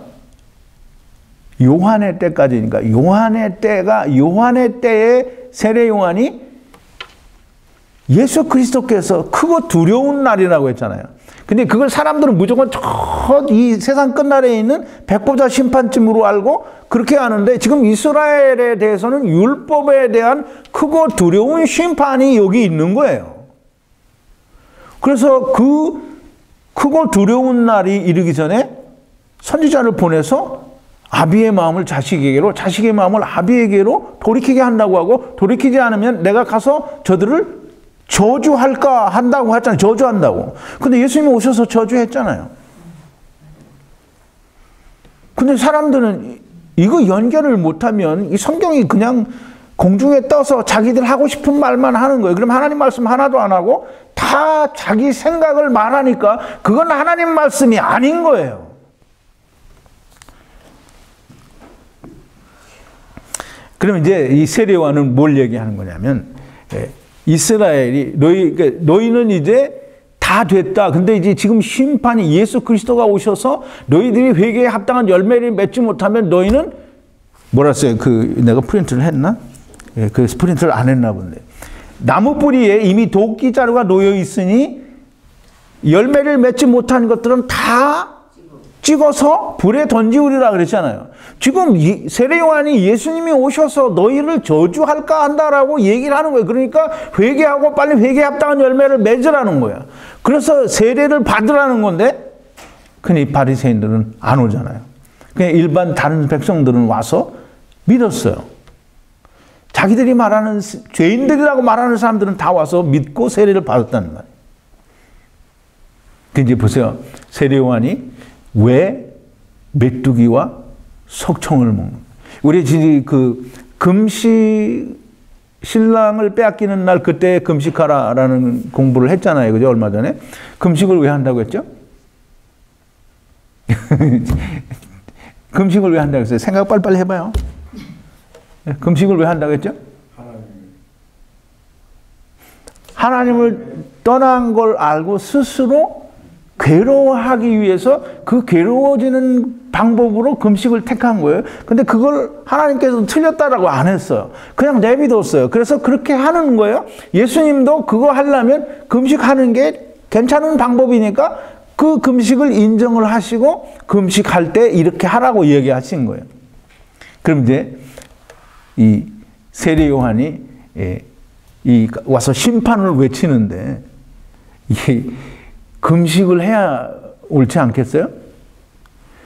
요한의 때까지니까 요한의 때에 세례 요한이 예수 그리스도께서 크고 두려운 날이라고 했잖아요. 근데 그걸 사람들은 무조건 이 세상 끝날에 있는 백보자 심판쯤으로 알고 그렇게 하는데 지금 이스라엘에 대해서는 율법에 대한 크고 두려운 심판이 여기 있는 거예요. 그래서 그 크고 두려운 날이 이르기 전에 선지자를 보내서 아비의 마음을 자식에게로, 자식의 마음을 아비에게로 돌이키게 한다고 하고 돌이키지 않으면 내가 가서 저들을 저주할까 한다고 했잖아요. 저주한다고. 근데 예수님이 오셔서 저주했잖아요. 근데 사람들은 이거 연결을 못하면 이 성경이 그냥 공중에 떠서 자기들 하고 싶은 말만 하는 거예요. 그럼 하나님 말씀 하나도 안 하고 다 자기 생각을 말하니까 그건 하나님 말씀이 아닌 거예요. 그러면 이제 이 세례 요한은 뭘 얘기하는 거냐면 이스라엘이 너희는 이제 다 됐다. 근데 이제 지금 심판이 예수 그리스도가 오셔서 너희들이 회개에 합당한 열매를 맺지 못하면 너희는 뭐라 써요? 내가 프린트를 했나? 그 프린트를 안 했나 본데. 나무 뿌리에 이미 도끼 자루가 놓여 있으니 열매를 맺지 못한 것들은 다 찍어서 불에 던지우리라 그랬잖아요. 지금 세례 요한이 예수님이 오셔서 너희를 저주할까 한다라고 얘기를 하는 거예요. 그러니까 회개하고 빨리 회개에 합당한 열매를 맺으라는 거예요. 그래서 세례를 받으라는 건데 근데 바리새인들은 안 오잖아요. 그냥 일반 다른 백성들은 와서 믿었어요. 자기들이 말하는 죄인들이라고 말하는 사람들은 다 와서 믿고 세례를 받았다는 말이에요. 이제 보세요. 세례 요한이 왜 메뚜기와 석청을 먹는? 우리 지금 그 금식 신랑을 빼앗기는 날 그때 금식하라라는 공부를 했잖아요. 그죠? 얼마 전에. 금식을 왜 한다고 했죠? 금식을 왜 한다고 했어요? 생각 빨리빨리 해봐요. 금식을 왜 한다고 했죠? 하나님을 떠난 걸 알고 스스로 괴로워하기 위해서 그 괴로워지는 방법으로 금식을 택한 거예요. 근데 그걸 하나님께서 틀렸다라고 안 했어요. 그냥 내비뒀어요. 그래서 그렇게 하는 거예요. 예수님도 그거 하려면 금식하는 게 괜찮은 방법이니까 그 금식을 인정을 하시고 금식할 때 이렇게 하라고 얘기하신 거예요. 그럼 이제 이 세례 요한이 와서 심판을 외치는데 이게 금식을 해야 옳지 않겠어요?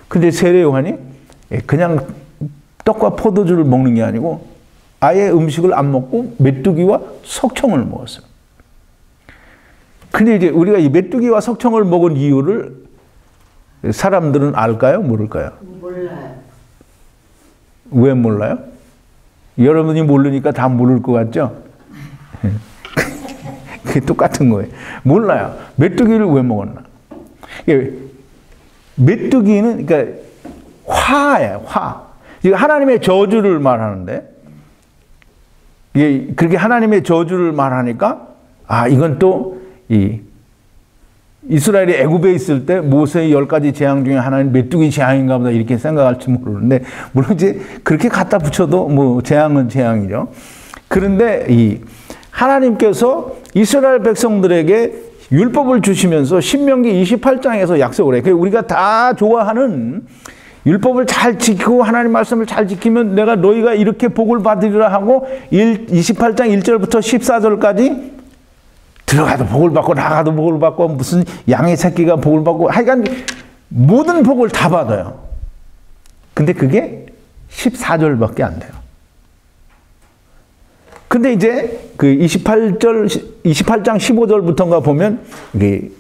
근데 세례 요한이 그냥 떡과 포도주를 먹는 게 아니고 아예 음식을 안 먹고 메뚜기와 석청을 먹었어요. 근데 이제 우리가 이 메뚜기와 석청을 먹은 이유를 사람들은 알까요? 모를까요? 몰라요. 왜 몰라요? 여러분이 모르니까 다 모를 것 같죠? 그게 똑같은 거예요. 몰라요. 메뚜기를 왜 먹었나? 메뚜기는 그러니까 화예요. 화. 하나님의 저주를 말하는데 이게 그렇게 하나님의 저주를 말하니까 이건 또 이스라엘이 애굽에 있을 때 모세의 10가지 재앙 중에 하나는 메뚜기 재앙인가 보다 이렇게 생각할지 모르는데 물론 이제 그렇게 갖다 붙여도 뭐 재앙은 재앙이죠. 그런데 하나님께서 이스라엘 백성들에게 율법을 주시면서 신명기 28장에서 약속을 해요. 우리가 다 좋아하는 율법을 잘 지키고 하나님 말씀을 잘 지키면 내가 너희가 이렇게 복을 받으리라 하고 28장 1절부터 14절까지 들어가도 복을 받고 나가도 복을 받고 무슨 양의 새끼가 복을 받고 하여간 모든 복을 다 받아요. 근데 그게 14절밖에 안 돼요. 근데 이제 그 28장 15절부터인가 보면 이게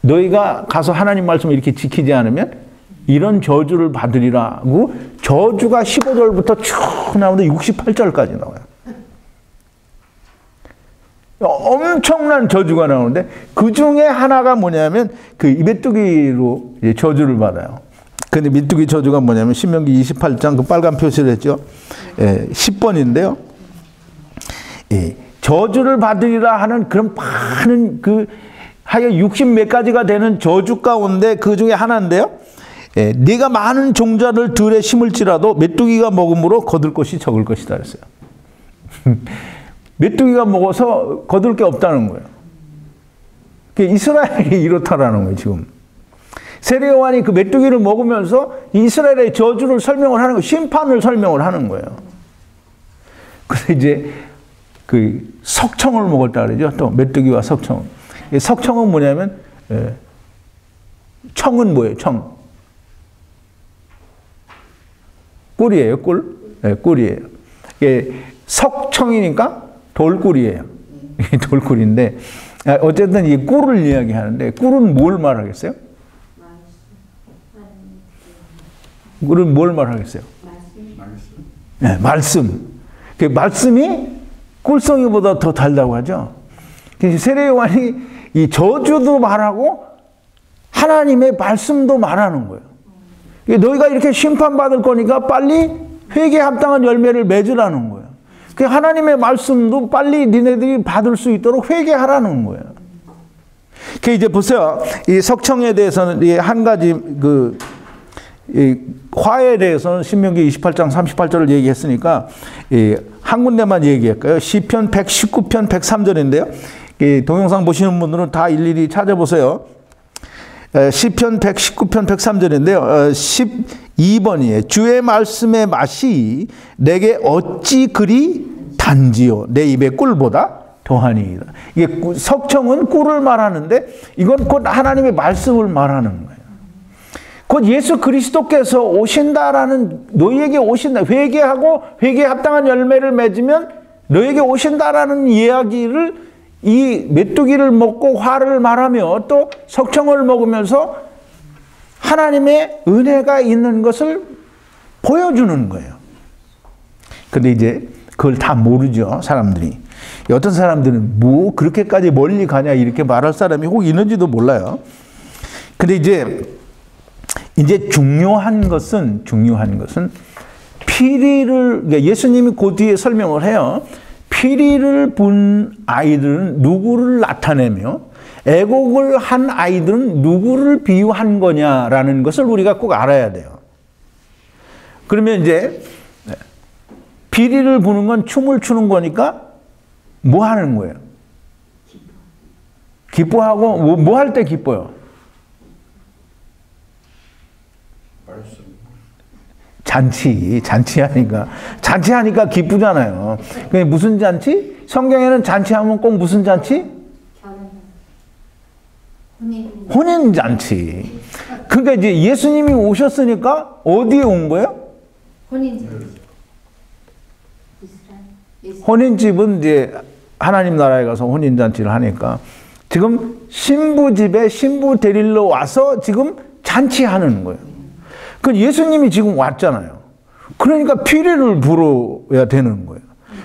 너희가 가서 하나님 말씀을 이렇게 지키지 않으면 이런 저주를 받으리라고 저주가 15절부터 쭉 나오는데 68절까지 나와요. 엄청난 저주가 나오는데 그 중에 하나가 뭐냐면 그 메뚜기로 저주를 받아요. 근데 메뚜기 저주가 뭐냐면 신명기 28장 그 빨간 표시를 했죠. 10번인데요. 저주를 받으리라 하는 그런 많은 하여 60몇 가지가 되는 저주 가운데 그 중에 하나인데요. 네가 많은 종자를 들에 심을지라도 메뚜기가 먹음으로 거둘 것이 적을 것이다 그랬어요. 메뚜기가 먹어서 거둘 게 없다는 거예요. 이스라엘이 이렇다라는 거예요, 지금. 세례 요한이 그 메뚜기를 먹으면서 이스라엘의 저주를 설명을 하는 거예요. 심판을 설명을 하는 거예요. 그래서 이제 그 석청을 먹었다 그러죠. 또 메뚜기와 석청. 석청은 뭐냐면 청은 뭐예요? 청. 꿀이에요, 꿀. 꿀이에요. 석청이니까 돌꿀이에요. 돌꿀인데 어쨌든 이 꿀을 이야기하는데 꿀은 뭘 말하겠어요? 꿀은 뭘 말하겠어요? 네, 말씀. 그 말씀이 꿀송이보다 더 달다고 하죠. 세례 요한이 이 저주도 말하고 하나님의 말씀도 말하는 거예요. 너희가 이렇게 심판받을 거니까 빨리 회개에 합당한 열매를 맺으라는 거예요. 그 하나님의 말씀도 빨리 니네들이 받을 수 있도록 회개하라는 거예요. 그 이제 보세요. 이 석청에 대해서는 한 가지 이 화에 대해서는 신명기 28장 38절을 얘기했으니까 한 군데만 얘기할까요? 시편 119편 103절인데요. 동영상 보시는 분들은 다 일일이 찾아보세요. 시편 119편 103절인데요. 12번이에요. 주의 말씀의 맛이 내게 어찌 그리 단지요. 내 입의 꿀보다 더하니이다. 이게 석청은 꿀을 말하는데 이건 곧 하나님의 말씀을 말하는 거예요. 곧 예수 그리스도께서 오신다라는 너희에게 오신다. 회개하고 회개에 합당한 열매를 맺으면 너에게 오신다라는 이야기를 이 메뚜기를 먹고 화를 말하며 또 석청을 먹으면서 하나님의 은혜가 있는 것을 보여주는 거예요. 근데 이제 그걸 다 모르죠, 사람들이. 어떤 사람들은 뭐 그렇게까지 멀리 가냐 이렇게 말할 사람이 혹 있는지도 몰라요. 근데 이제 중요한 것은 피리를, 그러니까 예수님이 그 뒤에 설명을 해요. 피리를 분 아이들은 누구를 나타내며 애곡을 한 아이들은 누구를 비유한 거냐라는 것을 우리가 꼭 알아야 돼요. 그러면 이제 피리를 부는 건 춤을 추는 거니까 뭐 하는 거예요? 기뻐하고 뭐 할 때 기뻐요? 잔치하니까 기쁘잖아요. 그게 무슨 잔치? 성경에는 잔치하면 꼭 무슨 잔치? 혼인 잔치. 그러니까 이제 예수님이 오셨으니까 어디에 온 거예요? 혼인집은 이제 하나님 나라에 가서 혼인 잔치를 하니까 지금 신부 집에 신부 데리러 와서 지금 잔치하는 거예요. 그 예수님이 지금 왔잖아요. 그러니까 피리를 불어야 되는 거예요.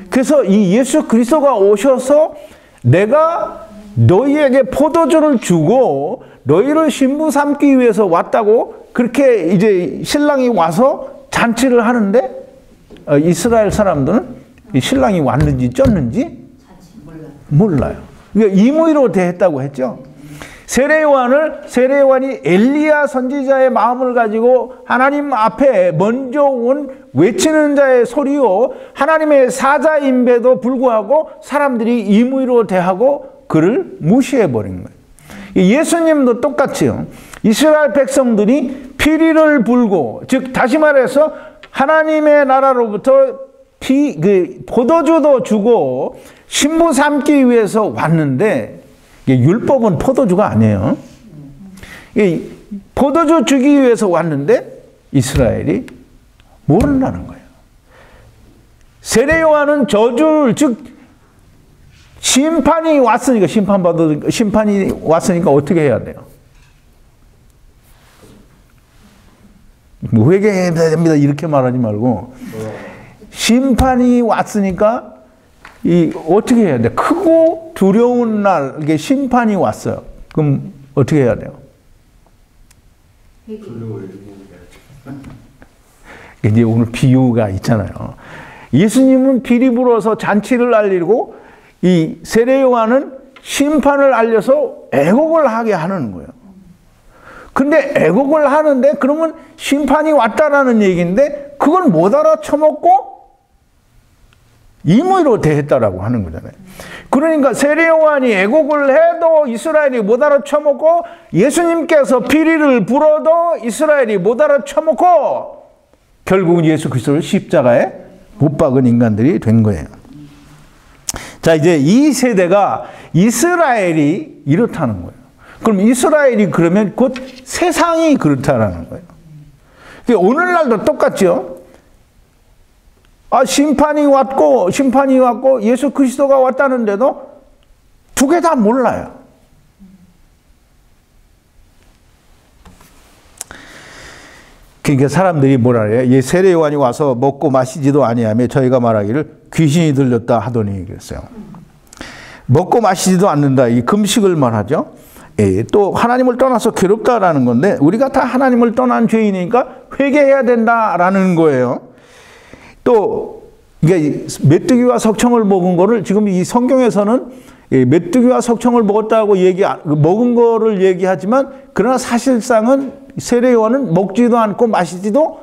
그래서 이 예수 그리스도가 오셔서 내가 너희에게 포도주를 주고 너희를 신부 삼기 위해서 왔다고 그렇게 이제 신랑이 와서 잔치를 하는데 이스라엘 사람들은 신랑이 왔는지 쪘는지 몰라요. 그러니까 임의로 대했다고 했죠. 세례요한이 엘리야 선지자의 마음을 가지고 하나님 앞에 먼저 온 외치는 자의 소리요 하나님의 사자임에도 불구하고 사람들이 임의로 대하고 그를 무시해버린 거예요. 예수님도 똑같이요. 이스라엘 백성들이 피리를 불고, 즉 다시 말해서 하나님의 나라로부터 포도주도 주고 신부 삼기 위해서 왔는데 율법은 포도주가 아니에요. 포도주 주기 위해서 왔는데 이스라엘이 모른다는 거예요. 세례요한은 저주를, 즉 심판이 왔으니까 어떻게 해야 돼요? 뭐 회개해야 됩니다 이렇게 말하지 말고 심판이 왔으니까 어떻게 해야 돼? 크고 두려운 날 이게 심판이 왔어요. 그럼 어떻게 해야 돼요? 이제 오늘 비유가 있잖아요. 예수님은 피리 불어서 잔치를 알리고 이 세례요한은 심판을 알려서 애곡을 하게 하는 거예요. 근데 애곡을 하는데 그러면 심판이 왔다라는 얘기인데 그걸 못 알아쳐먹고 임의로 대했다라고 하는 거잖아요. 그러니까 세례요한이 애곡을 해도 이스라엘이 못 알아쳐먹고 예수님께서 피리를 불어도 이스라엘이 못 알아쳐먹고 결국은 예수 그리스도를 십자가에 못 박은 인간들이 된 거예요. 자, 이제 이 세대가 이스라엘이 이렇다는 거예요. 그럼 이스라엘이 그러면 곧 세상이 그렇다라는 거예요. 오늘날도 똑같죠. 심판이 왔고 예수 그리스도가 왔다는데도 두 개 다 몰라요. 그러니까 사람들이 뭐라 그래요? 세례 요한이 와서 먹고 마시지도 아니하며 저희가 말하기를 귀신이 들렸다 하더니 그랬어요. 먹고 마시지도 않는다. 이 금식을 말하죠. 또 하나님을 떠나서 괴롭다라는 건데 우리가 다 하나님을 떠난 죄인이니까 회개해야 된다라는 거예요. 또 이게 메뚜기와 석청을 먹은 거를 지금 이 성경에서는 메뚜기와 석청을 먹었다고 먹은 거를 얘기하지만 그러나 사실상은 세례 요한은 먹지도 않고 마시지도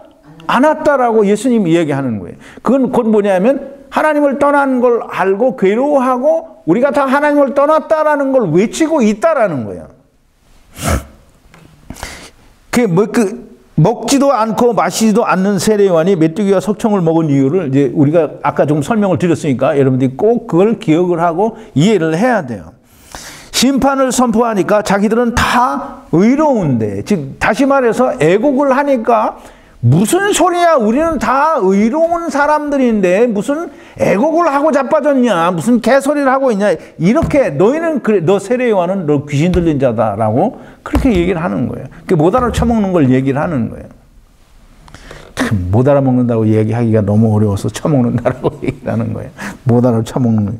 않았다라고 예수님이 얘기하는 거예요. 그건 곧 뭐냐면 하나님을 떠난 걸 알고 괴로워하고 우리가 다 하나님을 떠났다라는 걸 외치고 있다라는 거예요. 먹지도 않고 마시지도 않는 세례 요한이 메뚜기와 석청을 먹은 이유를 이제 우리가 아까 좀 설명을 드렸으니까 여러분들이 꼭 그걸 기억을 하고 이해를 해야 돼요. 심판을 선포하니까 자기들은 다 의로운데, 즉 다시 말해서 애곡을 하니까 무슨 소리야? 우리는 다 의로운 사람들인데 무슨 애곡을 하고 자빠졌냐? 무슨 개소리를 하고 있냐? 이렇게 너희는 그래, 너 세례요한은 너 귀신 들린 자다라고 그렇게 얘기를 하는 거예요. 못 알아쳐먹는 걸 얘기를 하는 거예요. 참 못 알아먹는다고 얘기하기가 너무 어려워서 쳐먹는다라고 얘기를 하는 거예요. 못 알아쳐먹는 거예요.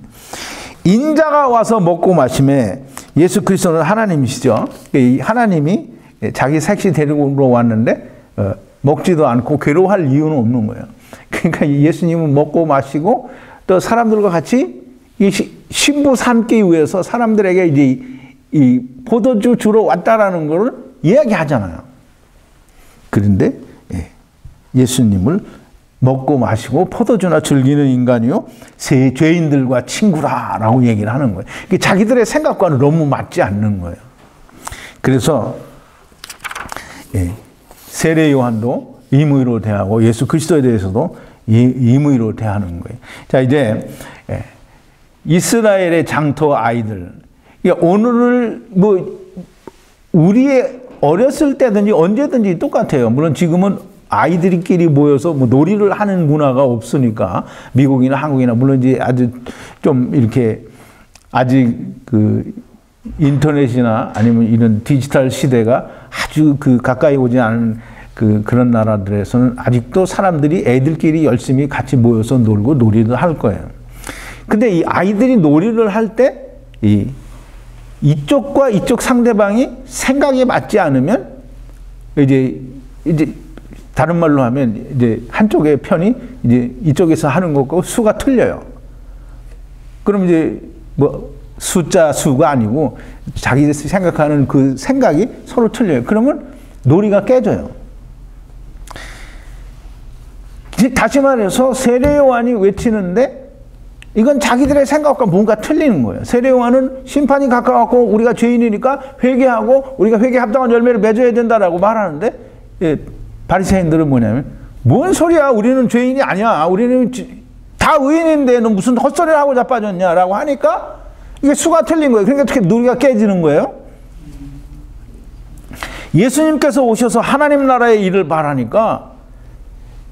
인자가 와서 먹고 마심에 예수 그리스도는 하나님이시죠. 하나님이 자기 색시 데리고 왔는데 먹지도 않고 괴로워할 이유는 없는 거예요. 그러니까 예수님은 먹고 마시고 또 사람들과 같이 이 신부 삼기 위해서 사람들에게 이제 이 포도주 주러 왔다라는 것을 이야기하잖아요. 그런데 예수님을 먹고 마시고 포도주나 즐기는 인간이요 새 죄인들과 친구라라고 얘기를 하는 거예요. 자기들의 생각과는 너무 맞지 않는 거예요. 그래서 세례 요한도 임의로 대하고 예수 그리스도에 대해서도 임의로 대하는 거예요. 자, 이제 이스라엘의 장터 아이들. 오늘을 우리의 어렸을 때든지 언제든지 똑같아요. 물론 지금은 아이들끼리 모여서 놀이를 하는 문화가 없으니까 미국이나 한국이나 물론 이제 아주 좀 이렇게 아직 그 인터넷이나 아니면 이런 디지털 시대가 아주 가까이 오지 않은 그런 나라들에서는 아직도 사람들이 애들끼리 열심히 같이 모여서 놀고 놀이를 할 거예요. 근데 이 아이들이 놀이를 할 때 이쪽과 이쪽 상대방이 생각이 맞지 않으면 이제 다른 말로 하면 이제 한쪽의 편이 이제 이쪽에서 하는 것과 수가 틀려요. 그럼 이제 숫자 수가 아니고 자기 생각하는 그 생각이 서로 틀려요. 그러면 놀이가 깨져요. 다시 말해서 세례 요한이 외치는데 이건 자기들의 생각과 뭔가 틀리는 거예요. 세례 요한은 심판이 가까웠고 우리가 죄인이니까 회개하고 우리가 회개에 합당한 열매를 맺어야 된다라고 말하는데 바리새인들은 뭐냐면 뭔 소리야? 우리는 죄인이 아니야. 우리는 다 의인인데 너 무슨 헛소리를 하고 자빠졌냐라고 하니까 이게 수가 틀린 거예요. 그러니까 어떻게 놀이가 깨지는 거예요? 예수님께서 오셔서 하나님 나라의 일을 말하니까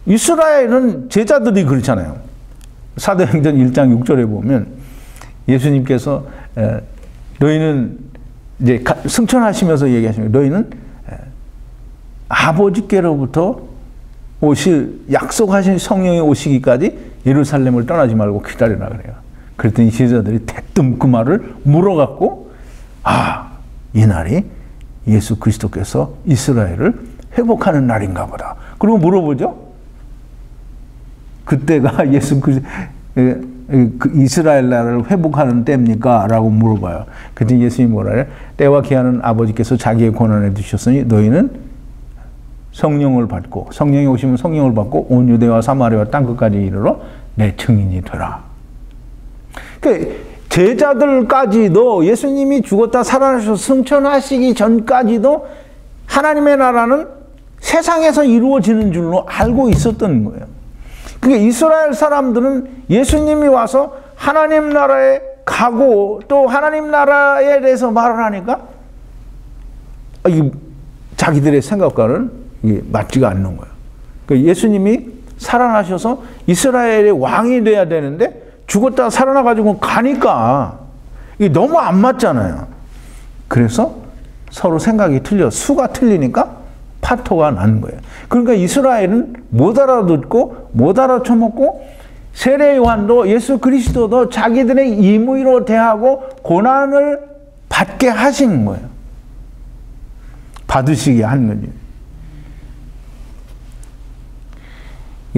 이스라엘은 제자들이 그렇잖아요. 사도행전 1장 6절에 보면 예수님께서 너희는 이제 승천하시면서 얘기하시면 너희는 아버지께로부터 오실 약속하신 성령이 오시기까지 예루살렘을 떠나지 말고 기다리라 그래요. 그랬더니 제자들이 대뜸 그 말을 물어갖고 이 날이 예수 그리스도께서 이스라엘을 회복하는 날인가 보다. 그리고 물어보죠. 그때가 이스라엘 나라를 회복하는 때입니까? 라고 물어봐요. 그랬더니 예수님이 뭐라 해요? 때와 기한은 아버지께서 자기의 권한에 두셨으니 너희는 성령을 받고 성령이 오시면 성령을 받고 온 유대와 사마리아와 땅끝까지 이르러 내 증인이 되라. 그러니까 제자들까지도 예수님이 죽었다 살아나셔서 승천하시기 전까지도 하나님의 나라는 세상에서 이루어지는 줄로 알고 있었던 거예요. 그러니까 이스라엘 사람들은 예수님이 와서 하나님 나라에 가고 또 하나님 나라에 대해서 말을 하니까 자기들의 생각과는 맞지가 않는 거예요. 그러니까 예수님이 살아나셔서 이스라엘의 왕이 돼야 되는데 죽었다 살아나가지고 가니까 이게 너무 안 맞잖아요. 그래서 서로 생각이 틀려 수가 틀리니까 파토가 난 거예요. 그러니까 이스라엘은 못 알아듣고 못 알아쳐먹고 세례 요한도 예수 그리스도도 자기들의 임의로 대하고 고난을 받게 하신 거예요. 받으시게 한 거죠.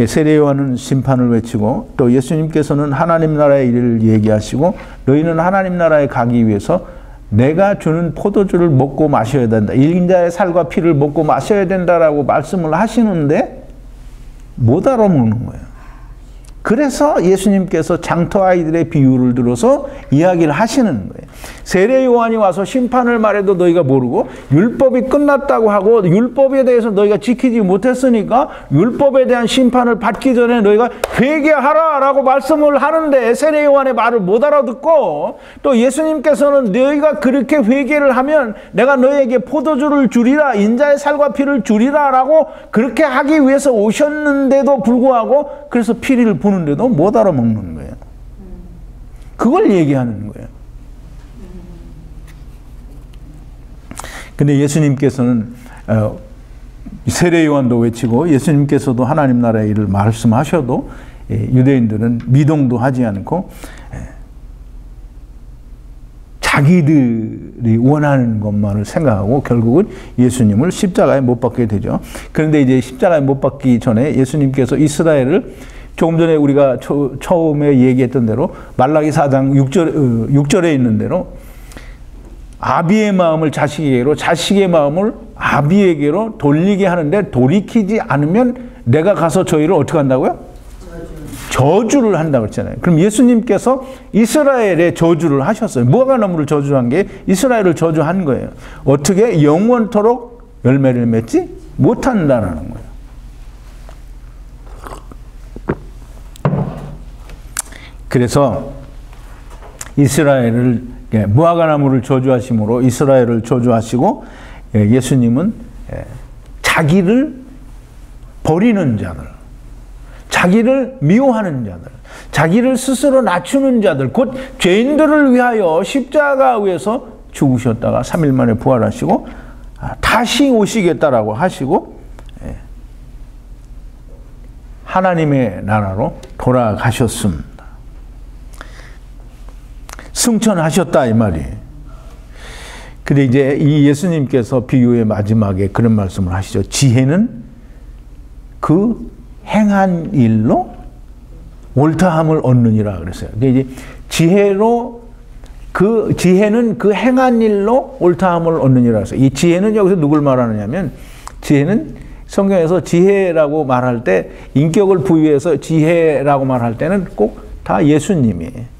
세례 요한은 심판을 외치고 또 예수님께서는 하나님 나라의 일을 얘기하시고 너희는 하나님 나라에 가기 위해서 내가 주는 포도주를 먹고 마셔야 된다. 일인자의 살과 피를 먹고 마셔야 된다라고 말씀을 하시는데 못 알아먹는 거예요. 그래서 예수님께서 장터 아이들의 비유를 들어서 이야기를 하시는 거예요. 세례 요한이 와서 심판을 말해도 너희가 모르고 율법이 끝났다고 하고 율법에 대해서 너희가 지키지 못했으니까 율법에 대한 심판을 받기 전에 너희가 회개하라라고 말씀을 하는데 세례 요한의 말을 못 알아듣고 또 예수님께서는 너희가 그렇게 회개를 하면 내가 너희에게 포도주를 주리라 인자의 살과 피를 주리라라고 그렇게 하기 위해서 오셨는데도 불구하고 그래서 피리를 부는데도 못 알아먹는 거예요. 그걸 얘기하는 거예요. 근데 예수님께서는 세례 요한도 외치고 예수님께서도 하나님 나라의 일을 말씀하셔도 유대인들은 미동도 하지 않고 자기들이 원하는 것만을 생각하고 결국은 예수님을 십자가에 못 박게 되죠. 그런데 이제 십자가에 못 박기 전에 예수님께서 이스라엘을 조금 전에 우리가 처음에 얘기했던 대로 말라기 4장 6절에 있는 대로 아비의 마음을 자식에게로 자식의 마음을 아비에게로 돌리게 하는데 돌이키지 않으면 내가 가서 저희를 어떻게 한다고요? 저주를 한다고 했잖아요. 그럼 예수님께서 이스라엘의 저주를 하셨어요. 무화과나무를 저주한 게 이스라엘을 저주한 거예요. 어떻게 영원토록 열매를 맺지 못한다는 거예요. 그래서 이스라엘을 무화과나무를 저주하심으로 이스라엘을 저주하시고 예수님은 자기를 버리는 자들, 자기를 미워하는 자들, 자기를 스스로 낮추는 자들, 곧 죄인들을 위하여 십자가 위에서 죽으셨다가 3일 만에 부활하시고 다시 오시겠다라고 하시고 하나님의 나라로 돌아가셨습니다. 승천하셨다 이 말이에요. 근데 이제 이 예수님께서 비유의 마지막에 그런 말씀을 하시죠. 지혜는 그 행한 일로 옳다함을 얻느니라 그랬어요. 근데 이제 지혜는 그 행한 일로 옳다함을 얻느니라 그랬어요. 이 지혜는 여기서 누굴 말하느냐면 지혜는 성경에서 지혜라고 말할 때 인격을 부여해서 지혜라고 말할 때는 꼭 다 예수님이에요.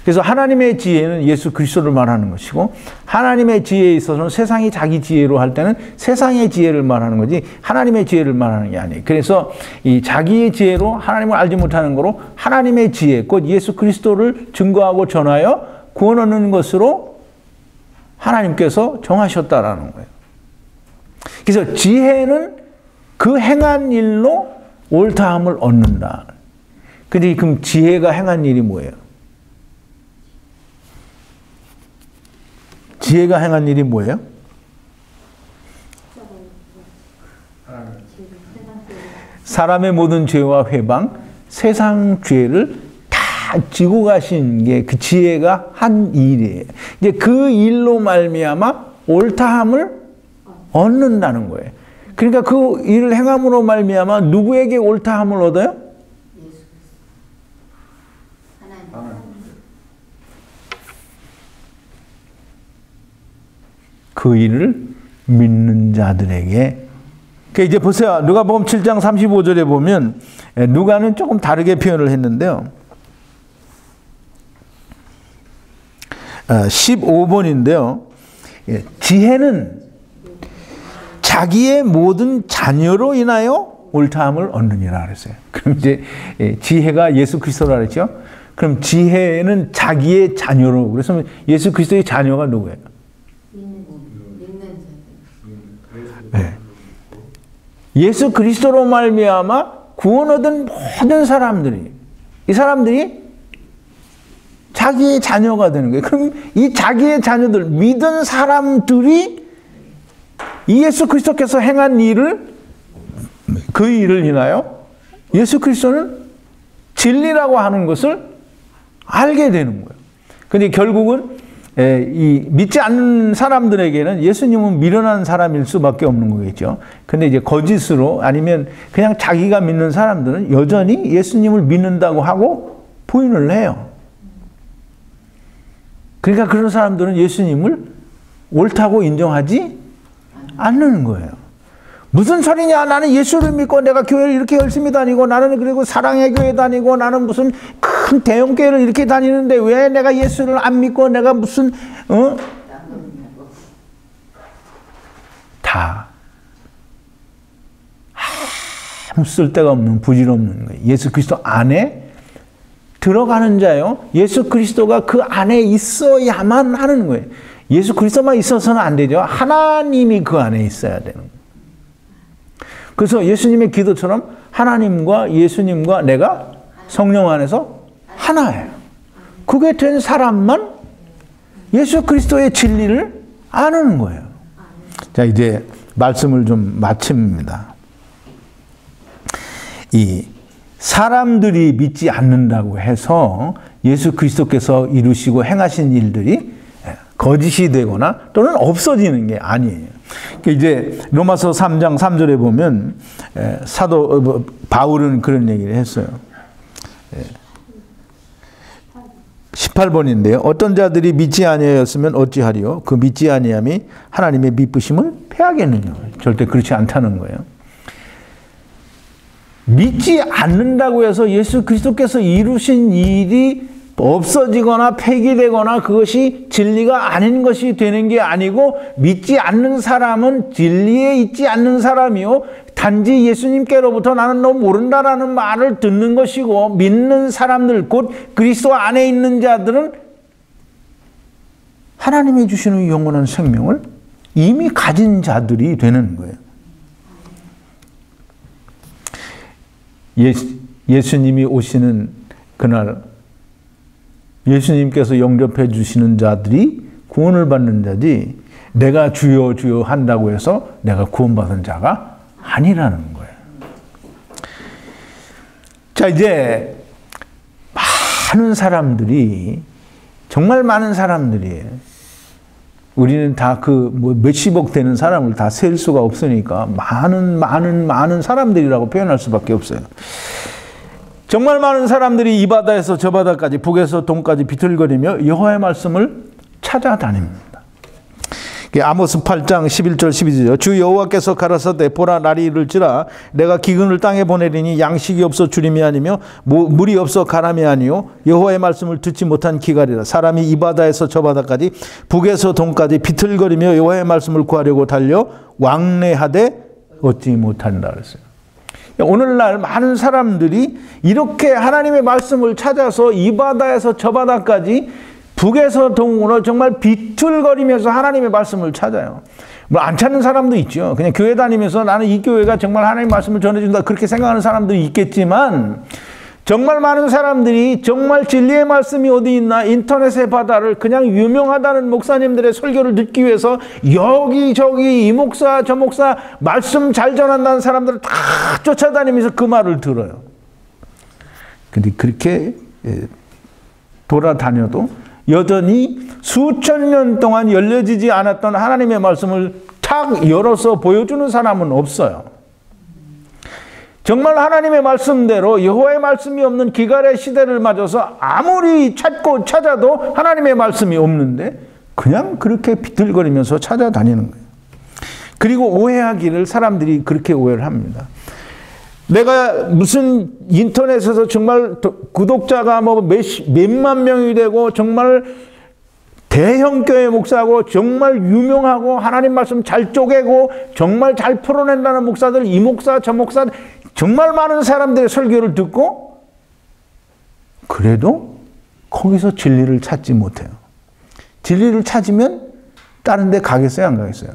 그래서 하나님의 지혜는 예수 그리스도를 말하는 것이고 하나님의 지혜에 있어서는 세상이 자기 지혜로 할 때는 세상의 지혜를 말하는 거지 하나님의 지혜를 말하는 게 아니에요. 그래서 이 자기의 지혜로 하나님을 알지 못하는 거로 하나님의 지혜, 곧 예수 그리스도를 증거하고 전하여 구원 얻는 것으로 하나님께서 정하셨다라는 거예요. 그래서 지혜는 그 행한 일로 옳다함을 얻는다. 근데 그럼 지혜가 행한 일이 뭐예요? 지혜가 행한 일이 뭐예요? 사람의 모든 죄와 회방, 세상 죄를 다 지고 가신 게 그 지혜가 한 일이에요. 이제 그 일로 말미암아 옳다함을 얻는다는 거예요. 그러니까 그 일을 행함으로 말미암아 누구에게 옳다함을 얻어요? 그 일을 믿는 자들에게. 이제 보세요. 누가복음 7장 35절에 보면 누가는 조금 다르게 표현을 했는데요. 15번인데요. 지혜는 자기의 모든 자녀로 인하여 옳다함을 얻느니라 그랬어요. 그럼 이제 지혜가 예수 그리스도라 그랬죠. 그럼 지혜는 자기의 자녀로. 그래서 예수 그리스도의 자녀가 누구예요? 네. 예수 그리스도로 말미암아 구원 얻은 모든 사람들이 이 사람들이 자기의 자녀가 되는 거예요. 그럼 이 자기의 자녀들 믿은 사람들이 이 예수 그리스도께서 행한 일을 그 일을 인하여 예수 그리스도는 진리라고 하는 것을 알게 되는 거예요. 근데 결국은 이 믿지 않는 사람들에게는 예수님은 미련한 사람일 수밖에 없는 거겠죠. 근데 이제 거짓으로 아니면 그냥 자기가 믿는 사람들은 여전히 예수님을 믿는다고 하고 부인을 해요. 그러니까 그런 사람들은 예수님을 옳다고 인정하지 않는 거예요. 무슨 소리냐? 나는 예수를 믿고 내가 교회를 이렇게 열심히 다니고 나는 그리고 사랑의 교회 다니고 나는 무슨 큰 대형 교회를 이렇게 다니는데 왜 내가 예수를 안 믿고 내가 무슨 다 아무 쓸데가 없는 부질없는 거예요. 예수 그리스도 안에 들어가는 자요. 예수 그리스도가 그 안에 있어야만 하는 거예요. 예수 그리스도만 있어서는 안 되죠. 하나님이 그 안에 있어야 되는 거예요. 그래서 예수님의 기도처럼 하나님과 예수님과 내가 성령 안에서 하나예요. 그게 된 사람만 예수 그리스도의 진리를 아는 거예요. 자, 이제 말씀을 좀 마칩니다. 이 사람들이 믿지 않는다고 해서 예수 그리스도께서 이루시고 행하신 일들이 거짓이 되거나 또는 없어지는 게 아니에요. 이제 로마서 3장 3절에 보면 사도 바울은 그런 얘기를 했어요. 18번인데요. 어떤 자들이 믿지 아니하였으면 어찌하리요? 그 믿지 아니함이 하나님의 미쁘심을 패하겠느냐? 절대 그렇지 않다는 거예요. 믿지 않는다고 해서 예수 그리스도께서 이루신 일이 없어지거나 폐기되거나 그것이 진리가 아닌 것이 되는 게 아니고 믿지 않는 사람은 진리에 있지 않는 사람이요. 단지 예수님께로부터 나는 너 모른다라는 말을 듣는 것이고 믿는 사람들 곧 그리스도 안에 있는 자들은 하나님이 주시는 영원한 생명을 이미 가진 자들이 되는 거예요. 예수님이 오시는 그날 예수님께서 영접해 주시는 자들이 구원을 받는 자지 내가 주여 주여 한다고 해서 내가 구원받은 자가 아니라는 거예요. 자, 이제 많은 사람들이 정말 많은 사람들이에요. 우리는 다 그 뭐 몇십억 되는 사람을 다 셀 수가 없으니까 많은 사람들이라고 표현할 수밖에 없어요. 정말 많은 사람들이 이 바다에서 저 바다까지 북에서 동까지 비틀거리며 여호와의 말씀을 찾아다닙니다. 아모스 8장 11절 12절 주 여호와께서 가라사대 보라 날이 이를지라 내가 기근을 땅에 보내리니 양식이 없어 주림이 아니며 물이 없어 가람이 아니요 여호와의 말씀을 듣지 못한 기갈이라. 사람이 이 바다에서 저 바다까지 북에서 동까지 비틀거리며 여호와의 말씀을 구하려고 달려 왕래하되 얻지 못한다 그랬어요. 오늘날 많은 사람들이 이렇게 하나님의 말씀을 찾아서 이 바다에서 저 바다까지 북에서 동으로 정말 비틀거리면서 하나님의 말씀을 찾아요. 뭐 안 찾는 사람도 있죠. 그냥 교회 다니면서 나는 이 교회가 정말 하나님의 말씀을 전해준다 그렇게 생각하는 사람들이 있겠지만 정말 많은 사람들이 정말 진리의 말씀이 어디 있나 인터넷의 바다를 그냥 유명하다는 목사님들의 설교를 듣기 위해서 여기저기 이 목사 저 목사 말씀 잘 전한다는 사람들을 다 쫓아다니면서 그 말을 들어요. 근데 그렇게 돌아다녀도 여전히 수천 년 동안 열려지지 않았던 하나님의 말씀을 탁 열어서 보여주는 사람은 없어요. 정말 하나님의 말씀대로 여호와의 말씀이 없는 기갈의 시대를 맞아서 아무리 찾고 찾아도 하나님의 말씀이 없는데 그냥 그렇게 비틀거리면서 찾아다니는 거예요. 그리고 오해하기를 사람들이 그렇게 오해를 합니다. 내가 무슨 인터넷에서 정말 구독자가 뭐 몇만 명이 되고 정말 대형 교회 목사고 정말 유명하고 하나님 말씀 잘 쪼개고 정말 잘 풀어낸다는 목사들 이 목사 저 목사 정말 많은 사람들의 설교를 듣고 그래도 거기서 진리를 찾지 못해요. 진리를 찾으면 다른 데 가겠어요? 안 가겠어요?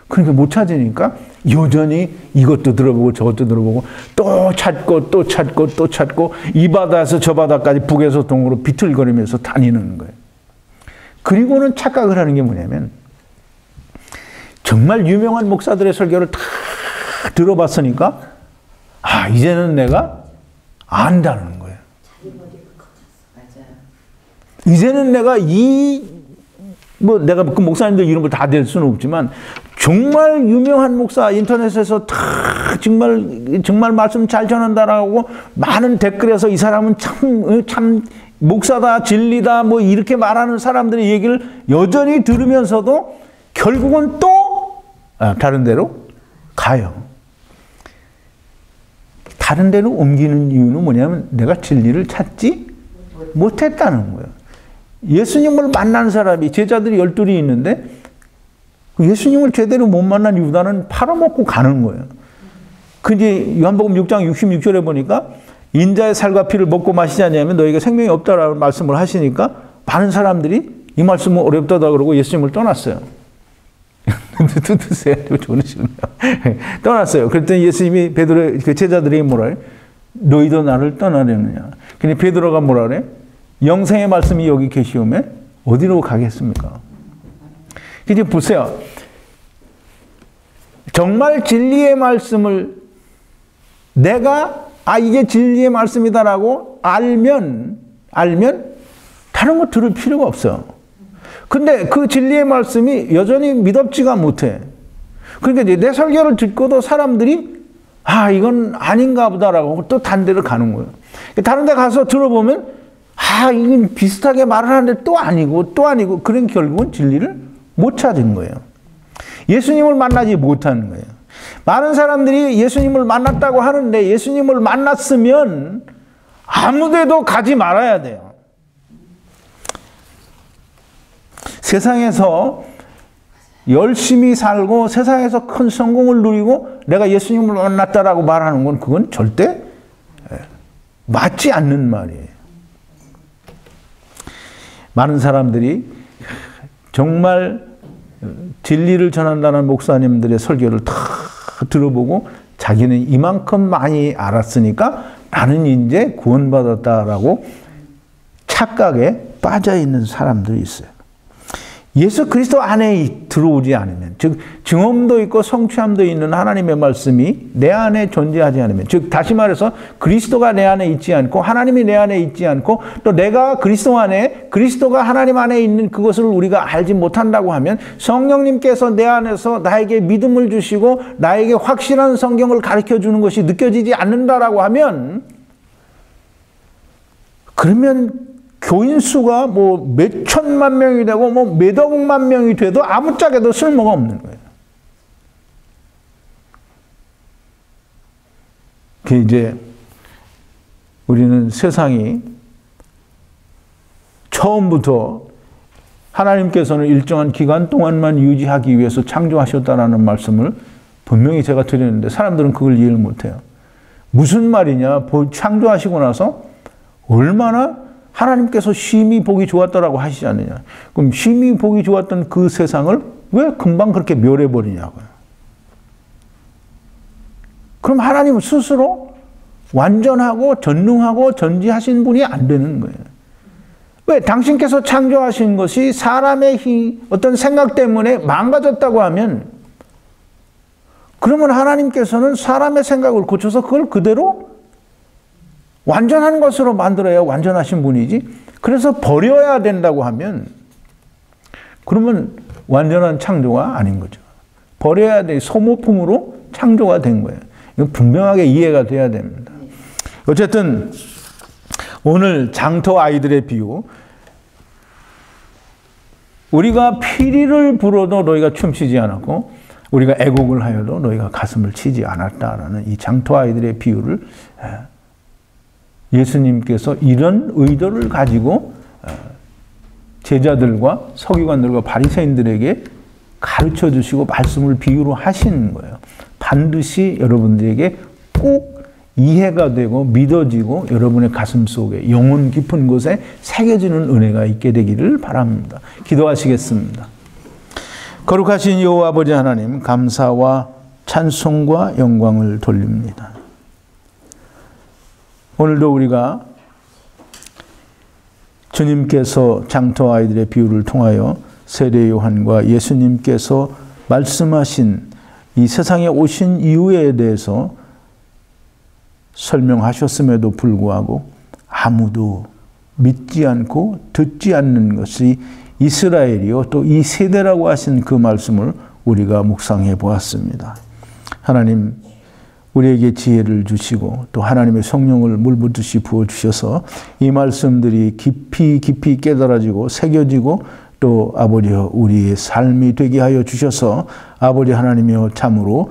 그러니까 못 찾으니까 여전히 이것도 들어보고 저것도 들어보고 또 찾고 또 찾고 또 찾고 이 바다에서 저 바다까지 북에서 동으로 비틀거리면서 다니는 거예요. 그리고는 착각을 하는 게 뭐냐면 정말 유명한 목사들의 설교를 다 들어봤으니까 아 이제는 내가 안다는 거예요. 이제는 내가 내가 그 목사님들 이름을 다 댈 수는 없지만 정말 유명한 목사 인터넷에서 다 정말 말씀 잘 전한다라고 많은 댓글에서 이 사람은 참 목사다 진리다 뭐 이렇게 말하는 사람들의 얘기를 여전히 들으면서도 결국은 또 다른 데로 가요. 다른 데로 옮기는 이유는 뭐냐면 내가 진리를 찾지 못했다는 거예요. 예수님을 만난 사람이, 제자들이 12이 있는데 예수님을 제대로 못 만난 유다는 팔아먹고 가는 거예요. 그 이제 요한복음 6장 66절에 보니까 인자의 살과 피를 먹고 마시지 않으면 너희가 생명이 없다라는 말씀을 하시니까 많은 사람들이 이 말씀은 어렵다다 그러고 예수님을 떠났어요. 드세요. 좋으시네요. 떠났어요. 그랬더니 예수님이 베드로 그 제자들이 뭐라 해? 너희도 나를 떠나려느냐. 근데 베드로가 뭐라 그래? 영생의 말씀이 여기 계시오매 어디로 가겠습니까? 이제 보세요. 정말 진리의 말씀을 내가 이게 진리의 말씀이다라고 알면 다른 거 들을 필요가 없어요. 근데 그 진리의 말씀이 여전히 믿업지가 못해. 그러니까 이제 내 설교를 듣고도 사람들이 이건 아닌가 보다라고 또 다른 데로 가는 거예요. 다른 데 가서 들어보면 이건 비슷하게 말을 하는데 또 아니고 그런 결국은 진리를 못 찾은 거예요. 예수님을 만나지 못하는 거예요. 많은 사람들이 예수님을 만났다고 하는데 예수님을 만났으면 아무 데도 가지 말아야 돼요. 세상에서 열심히 살고 세상에서 큰 성공을 누리고 내가 예수님을 만났다라고 말하는 건 그건 절대 맞지 않는 말이에요. 많은 사람들이 정말 진리를 전한다는 목사님들의 설교를 다 들어보고 자기는 이만큼 많이 알았으니까 나는 이제 구원받았다라고 착각에 빠져 있는 사람들이 있어요. 예수 그리스도 안에 들어오지 않으면, 즉 증언도 있고 성취함도 있는 하나님의 말씀이 내 안에 존재하지 않으면, 즉 다시 말해서 그리스도가 내 안에 있지 않고 하나님이 내 안에 있지 않고 또 내가 그리스도 안에, 그리스도가 하나님 안에 있는 그것을 우리가 알지 못한다고 하면, 성령님께서 내 안에서 나에게 믿음을 주시고 나에게 확실한 성경을 가르쳐 주는 것이 느껴지지 않는다라고 하면, 그러면 교인 수가 몇 천만 명이 되고 몇 억만 명이 돼도 아무짝에도 쓸모가 없는 거예요. 그 이제 우리는 세상이 처음부터 하나님께서는 일정한 기간 동안만 유지하기 위해서 창조하셨다라는 말씀을 분명히 제가 드렸는데 사람들은 그걸 이해를 못해요. 무슨 말이냐? 창조하시고 나서 얼마나 하나님께서 심히 보기 좋았다라고 하시지 않느냐. 그럼 심히 보기 좋았던 그 세상을 왜 금방 그렇게 멸해버리냐고요. 그럼 하나님 스스로 완전하고 전능하고 전지하신 분이 안 되는 거예요. 왜? 당신께서 창조하신 것이 사람의 어떤 생각 때문에 망가졌다고 하면, 그러면 하나님께서는 사람의 생각을 고쳐서 그걸 그대로 완전한 것으로 만들어야 완전하신 분이지, 그래서 버려야 된다고 하면 그러면 완전한 창조가 아닌 거죠. 버려야 돼. 소모품으로 창조가 된 거예요. 이건 분명하게 이해가 돼야 됩니다. 어쨌든 오늘 장터 아이들의 비유, 우리가 피리를 불어도 너희가 춤추지 않았고 우리가 애곡을 하여도 너희가 가슴을 치지 않았다라는 이 장터 아이들의 비유를 예수님께서 이런 의도를 가지고 제자들과 서기관들과 바리새인들에게 가르쳐 주시고 말씀을 비유로 하시는 거예요. 반드시 여러분들에게 꼭 이해가 되고 믿어지고 여러분의 가슴 속에 영혼 깊은 곳에 새겨지는 은혜가 있게 되기를 바랍니다. 기도하시겠습니다. 거룩하신 여호와 아버지 하나님, 감사와 찬송과 영광을 돌립니다. 오늘도 우리가 주님께서 장터 아이들의 비유를 통하여 세례 요한과 예수님께서 말씀하신 이 세상에 오신 이유에 대해서 설명하셨음에도 불구하고 아무도 믿지 않고 듣지 않는 것이 이스라엘이요 또 이 세대라고 하신 그 말씀을 우리가 묵상해 보았습니다. 하나님, 우리에게 지혜를 주시고 또 하나님의 성령을 물붓듯이 부어주셔서 이 말씀들이 깊이 깨달아지고 새겨지고 또 아버지여 우리의 삶이 되게 하여 주셔서 아버지 하나님이여 참으로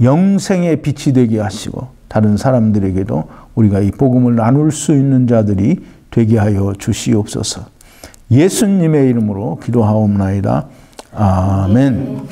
영생의 빛이 되게 하시고 다른 사람들에게도 우리가 이 복음을 나눌 수 있는 자들이 되게 하여 주시옵소서. 예수님의 이름으로 기도하옵나이다. 아멘.